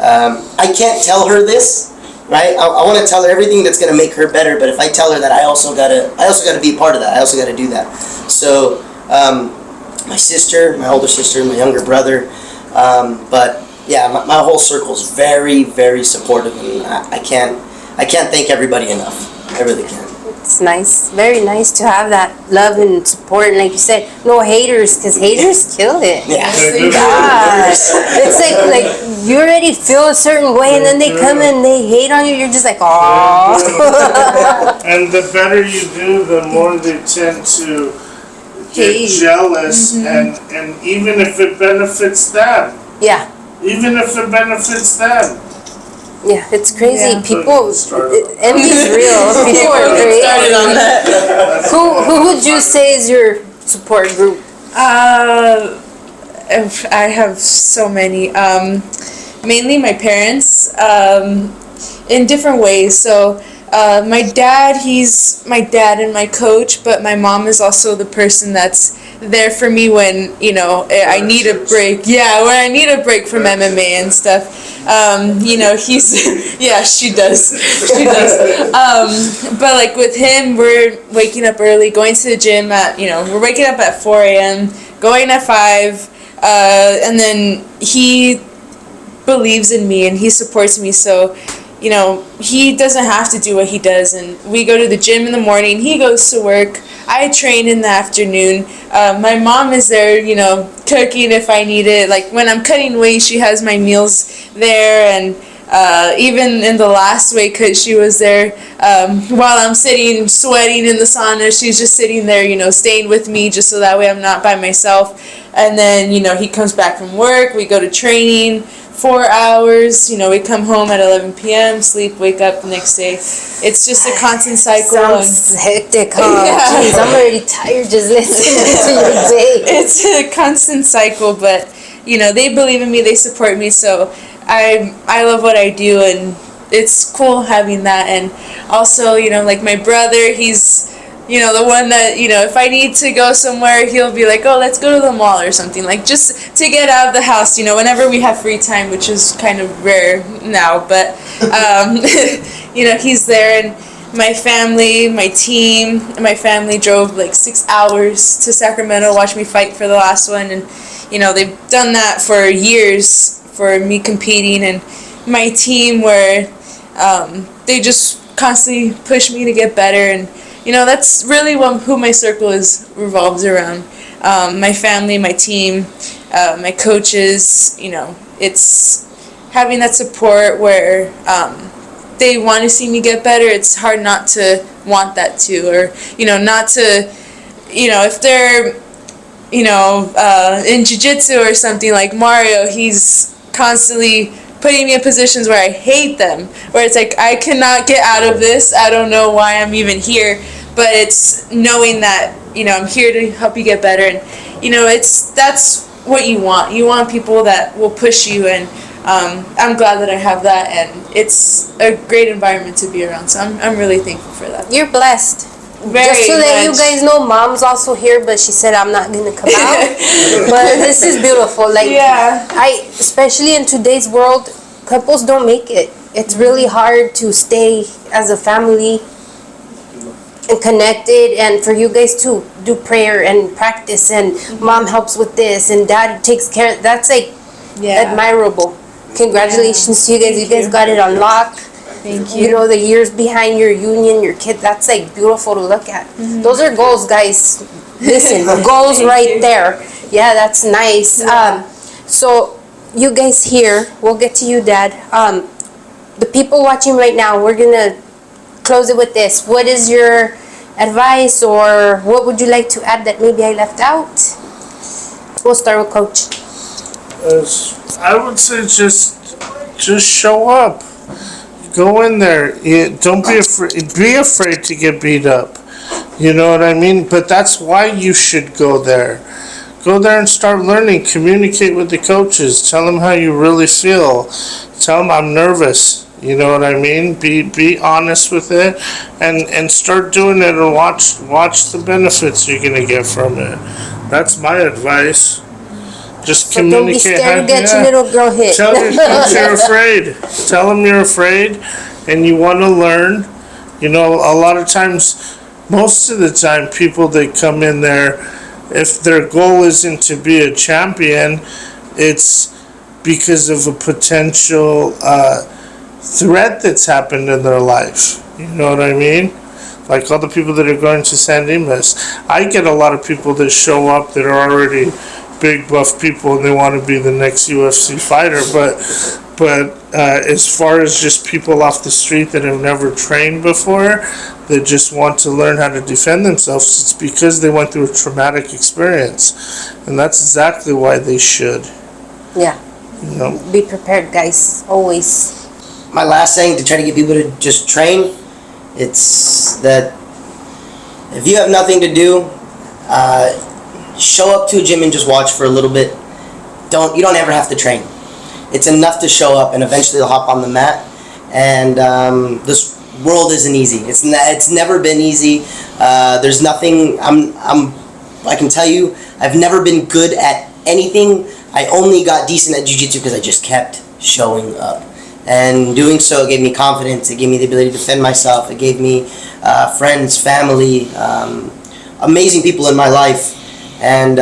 I can't tell her this. Right, I want to tell her everything that's gonna make her better. But if I tell her that, I also gotta be a part of that. I also gotta do that. So, my sister, my older sister, my younger brother, but yeah, my whole circle is very, very supportive, and I can't thank everybody enough. I really can't. It's nice, very nice to have that love and support, and like you said, no haters, because haters kill it. Yeah. Gosh. It's like you already feel a certain way, and then they come and they hate on you. You're just like, oh. And the better you do, the more they tend to get jealous, and even if it benefits them. Yeah. Even if it benefits them. Yeah, it's crazy. Yeah. People, envy's real. People are great. Who would you say is your support group? I have so many. Mainly my parents, in different ways. So my dad, he's my dad and my coach, but my mom is also the person that's there for me when, I need a break. Yeah, when I need a break from MMA and stuff. He's, yeah, she does. But with him, we're waking up early, going to the gym we're waking up at 4 a.m., going at 5, and then he believes in me and he supports me. So, he doesn't have to do what he does, and we go to the gym in the morning, he goes to work, I train in the afternoon. My mom is there, cooking if I need it. When I'm cutting weight, she has my meals there, and even in the last weight cut, she was there while I'm sitting, sweating in the sauna. She's just sitting there, staying with me, just so that way I'm not by myself. And then, he comes back from work, we go to training, 4 hours, we come home at 11 p.m., sleep, wake up the next day. It's just a constant cycle. Sounds hectic, huh? Yeah. Jeez, I'm already tired just listening to your day. It's a constant cycle, but, they believe in me, they support me, so I love what I do, and it's cool having that. And also, my brother, he's, the one that, if I need to go somewhere, he'll be like, oh, let's go to the mall or something, just to get out of the house, whenever we have free time, which is kind of rare now, but, he's there. And my family, my team, and my family drove like 6 hours to Sacramento, watched me fight for the last one, and they've done that for years for me competing, and my team where they just constantly push me to get better, and that's really who my circle revolves around. My family, my team, my coaches. It's having that support where they want to see me get better. It's hard not to want that too, or not to, if they're in jiu-jitsu or something like Mario, he's constantly putting me in positions where I hate them, where it's like I cannot get out of this. I don't know why I'm even here, but it's knowing that I'm here to help you get better, and that's what you want. You want people that will push you, and I'm glad that I have that, and it's a great environment to be around. So I'm really thankful for that. You're blessed. Very Just to let you much. guys know, Mom's also here, but she said I'm not gonna come out. But this is beautiful. Like, Yeah. especially in today's world, couples don't make it. It's really hard to stay as a family and connected, and for you guys to do prayer and practice, and Mom helps with this, and Dad takes care. That's like admirable. Congratulations to you guys. You guys got it on lock. Thank you. The years behind your union, your kid, that's like beautiful to look at. Those are goals, guys. Listen, goals right there. Yeah, that's nice. So you guys here, we'll get to you, Dad. The people watching right now, we're gonna close it with this. What is your advice, or what would you like to add that maybe I left out? We'll start with Coach. I would say just show up. Go in there. Don't be afraid. Be afraid to get beat up. You know what I mean? But that's why you should go there. Go there and start learning. Communicate with the coaches. Tell them how you really feel. Tell them I'm nervous. You know what I mean? Be honest with it, and start doing it, and watch the benefits you're gonna get from it. That's my advice. Just So don't be communicate. scared to get your little girl hit. Tell your coach you're afraid. Tell them you're afraid, and you want to learn. A lot of times, most of the time, people that come in there, if their goal isn't to be a champion, it's because of a potential threat that's happened in their life. You know what I mean? Like all the people that are going to San Dimas. I get a lot of people that show up that are already big buff people, and they want to be the next UFC fighter, but as far as just people off the street that have never trained before, that just want to learn how to defend themselves, it's because they went through a traumatic experience, and that's exactly why they should. Yeah. Be prepared, guys. Always. My last saying to try to get people to just train, it's that if you have nothing to do, show up to a gym and just watch for a little bit. You don't ever have to train. It's enough to show up, and eventually they'll hop on the mat. And this world isn't easy. It's never been easy. There's nothing. I can tell you, I've never been good at anything. I only got decent at jiu-jitsu because I just kept showing up. And doing so gave me confidence. It gave me the ability to defend myself. It gave me friends, family, amazing people in my life. And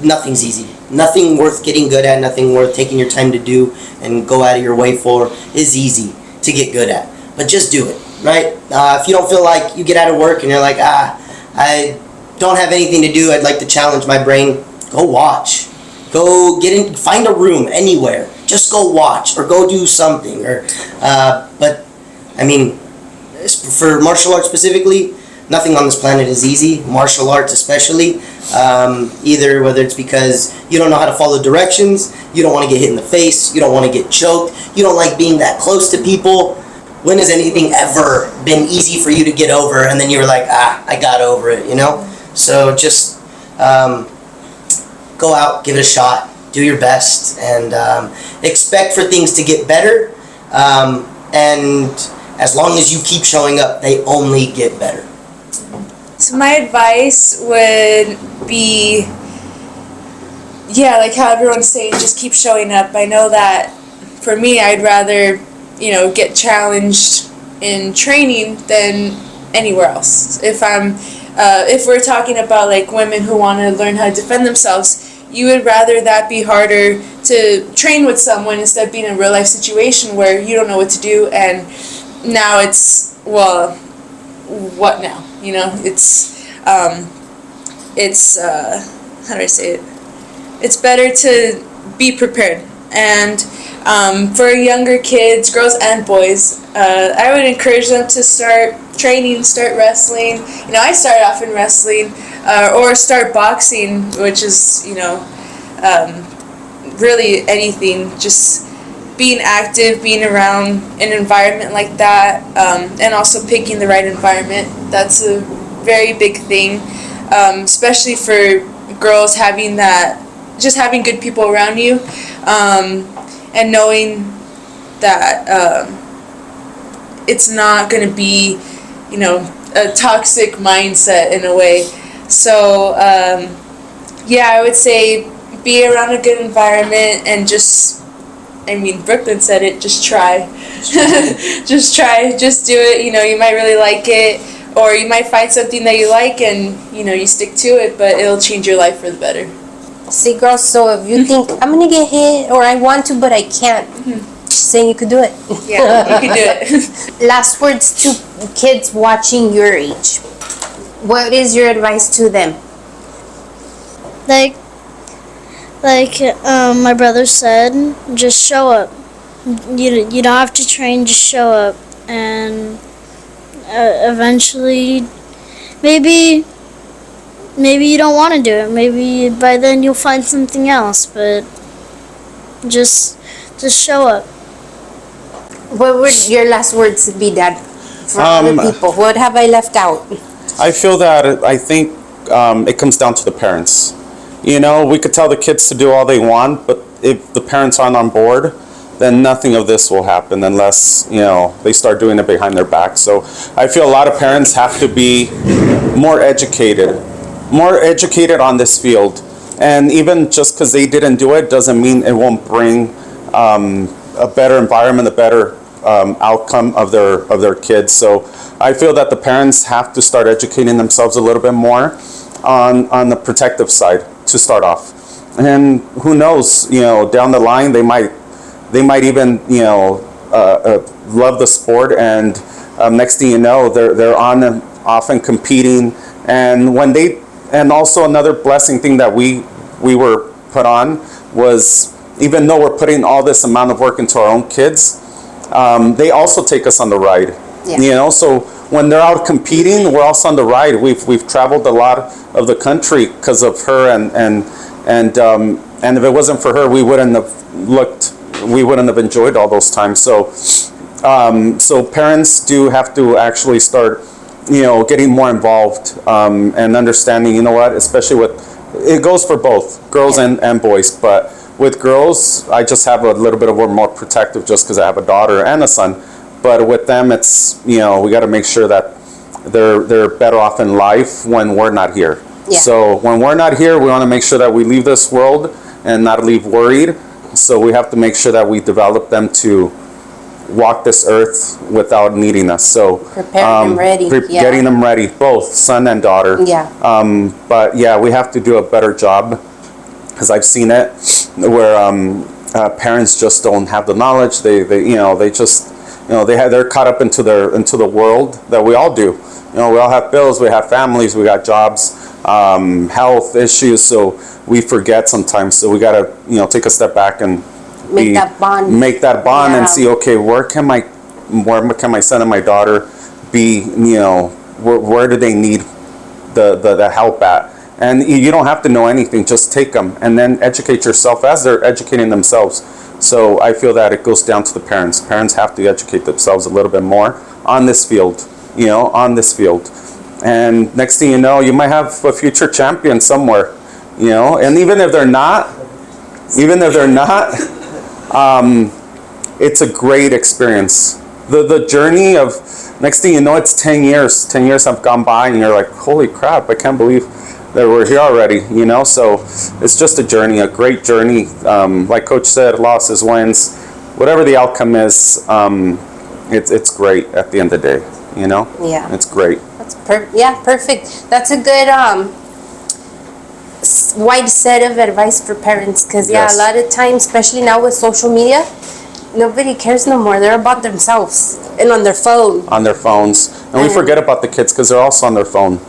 nothing's easy. Nothing worth getting good at, nothing worth taking your time to do and go out of your way for is easy to get good at. But just do it, right? If you don't feel like you get out of work and you're like, I don't have anything to do, I'd like to challenge my brain, go watch. Go find a room anywhere. Just go watch or go do something. But I mean, for martial arts specifically, nothing on this planet is easy. Martial arts especially. Either whether it's because you don't know how to follow directions, you don't want to get hit in the face, you don't want to get choked, you don't like being that close to people. When has anything ever been easy for you to get over and then you were like, I got over it, So just go out, give it a shot, do your best, and expect for things to get better. And as long as you keep showing up, they only get better. So my advice would be, like how everyone's saying, just keep showing up. I know that for me, I'd rather, get challenged in training than anywhere else. If we're talking about like women who want to learn how to defend themselves, you would rather that be harder to train with someone instead of being in a real life situation where you don't know what to do, and now it's, well, what now? You know, it's how do I say it? It's better to be prepared. And for younger kids, girls and boys, I would encourage them to start training, start wrestling. You know, I started off in wrestling, or start boxing, which is, you know, really anything, just being active, being around an environment like that, and also picking the right environment. That's a very big thing, especially for girls, having that, just having good people around you, and knowing that it's not going to be, you know, a toxic mindset in a way. So yeah, I would say be around a good environment and just, I mean, Brooklyn said it, just try. Just try, just do it. You know, you might really like it, or you might find something that you like and, you know, you stick to it, but it'll change your life for the better. See, girls, so if you think, I'm going to get hit, or I want to, but I can't, just saying you could do it. Yeah, you can do it. Last words to kids watching your age. What is your advice to them? Like my brother said, just show up. You don't have to train, just show up, and eventually, maybe you don't want to do it. Maybe by then you'll find something else, but just show up. What would your last words be, Dad, for other people? What have I left out? I feel that I think it comes down to the parents. You know, we could tell the kids to do all they want, but if the parents aren't on board, then nothing of this will happen unless, you know, they start doing it behind their back. So I feel a lot of parents have to be more educated on this field. And even just because they didn't do it doesn't mean it won't bring a better environment, a better outcome of their kids. So I feel that the parents have to start educating themselves a little bit more on the protective side to start off. And who knows, you know, down the line they might even, you know, love the sport, and next thing you know, they're on and off and competing. And also another blessing thing that we were put on was, even though we're putting all this amount of work into our own kids, they also take us on the ride. Yeah. You know, so when they're out competing, we're also on the ride. We've traveled a lot of the country because of her, and if it wasn't for her, we wouldn't have enjoyed all those times. So parents do have to actually start, you know, getting more involved, and understanding, you know what, especially it goes for both girls and boys, but with girls, I just have a little bit of a more protective just because I have a daughter and a son. But with them, it's, you know, we got to make sure that they're better off in life when we're not here. Yeah. So when we're not here, we want to make sure that we leave this world and not leave worried. So we have to make sure that we develop them to walk this earth without needing us. So Prepare them ready. getting them ready, both son and daughter. Yeah. But yeah, we have to do a better job, because I've seen it where parents just don't have the knowledge. They're caught up into the world that we all do. You know, we all have bills, we have families, we got jobs, health issues, so we forget sometimes. So we gotta, you know, take a step back and Make that bond. And Yeah. see, okay, where can my son and my daughter be? You know, where do they need the help at? And you don't have to know anything, just take them and then educate yourself as they're educating themselves. So I feel that it goes down to the parents. Parents have to educate themselves a little bit more on this field, you know, And next thing you know, you might have a future champion somewhere, you know, and even if they're not, it's a great experience. The journey of, next thing you know, it's 10 years. 10 years have gone by and you're like, holy crap, I can't believe that we're here already, you know? So it's just a journey, a great journey. Like Coach said, losses, wins, whatever the outcome is, it's great at the end of the day, you know? Yeah. It's great. That's perfect. That's a good wide set of advice for parents, because Yes. a lot of times, especially now with social media, nobody cares no more. They're about themselves and on their phone. On their phones. And we forget about the kids because they're also on their phone.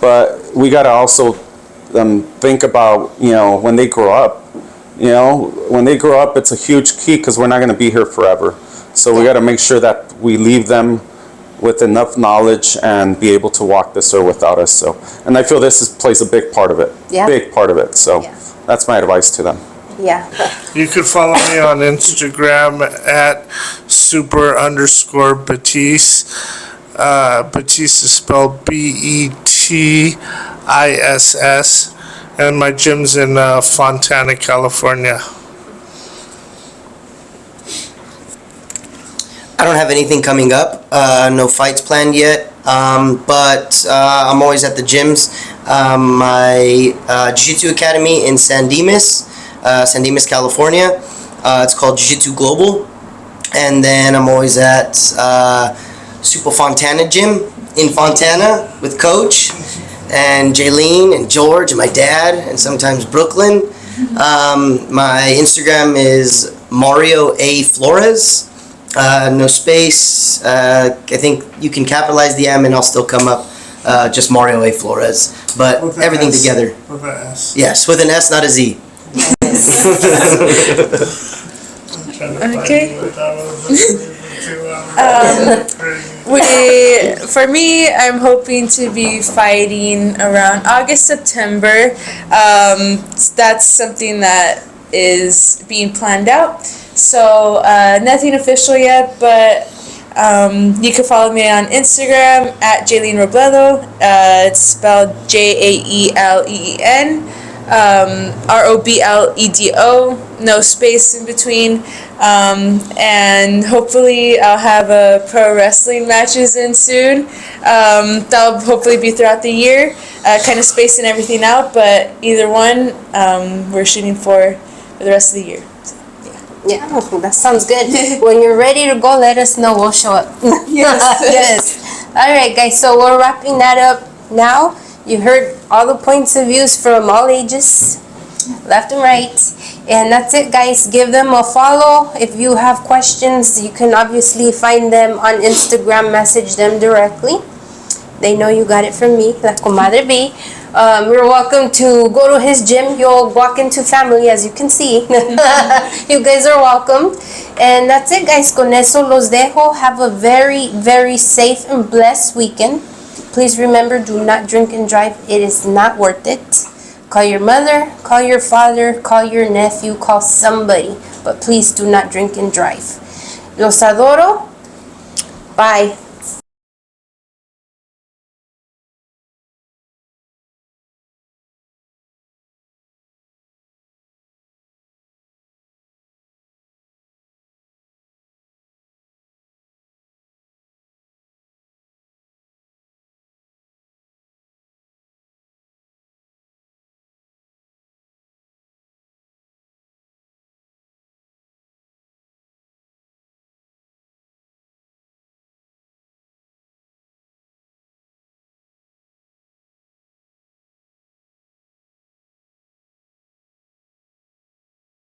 But we got to also think about, when they grow up. When they grow up, it's a huge key because we're not going to be here forever. So we got to make sure that we leave them with enough knowledge and be able to walk this earth without us. So, and I feel plays a big part of it. Yeah. Big part of it. So that's my advice to them. Yeah. You could follow me on Instagram at super_Batiste. Batiste is spelled BETISS. And my gym's in Fontana, California. I don't have anything coming up. No fights planned yet. But I'm always at the gyms. My Jiu-Jitsu Academy in San Dimas, California. It's called Jiu-Jitsu Global. And then I'm always at Super Fontana Gym in Fontana with Coach and Jaylene and George and my dad and sometimes Brooklyn. My Instagram is Mario A. Flores. No space. I think you can capitalize the M and I'll still come up. Just Mario A. Flores. But With an everything S. together. With an S. Yes, with an S, not a Z. Okay. For me, I'm hoping to be fighting around August, September. That's something that is being planned out. So nothing official yet, but you can follow me on Instagram at Jaylene Robledo. It's spelled JAELEEN. ROBLEDO, no space in between, and hopefully I'll have a pro wrestling matches in soon. That'll hopefully be throughout the year, kind of spacing everything out, but either one we're shooting for the rest of the year. Yeah, that sounds good. When you're ready to go, let us know. We'll show up. Yes. All right, guys. So we're wrapping that up now. You heard all the points of views from all ages, left and right. And that's it, guys. Give them a follow. If you have questions, you can obviously find them on Instagram. Message them directly. They know you got it from me, La Comadre B. You're welcome to go to his gym. You'll walk into family, as you can see. You guys are welcome. And that's it, guys. Con eso los dejo. Have a very, very safe and blessed weekend. Please remember, do not drink and drive. It is not worth it. Call your mother, call your father, call your nephew, call somebody. But please do not drink and drive. Los adoro. Bye.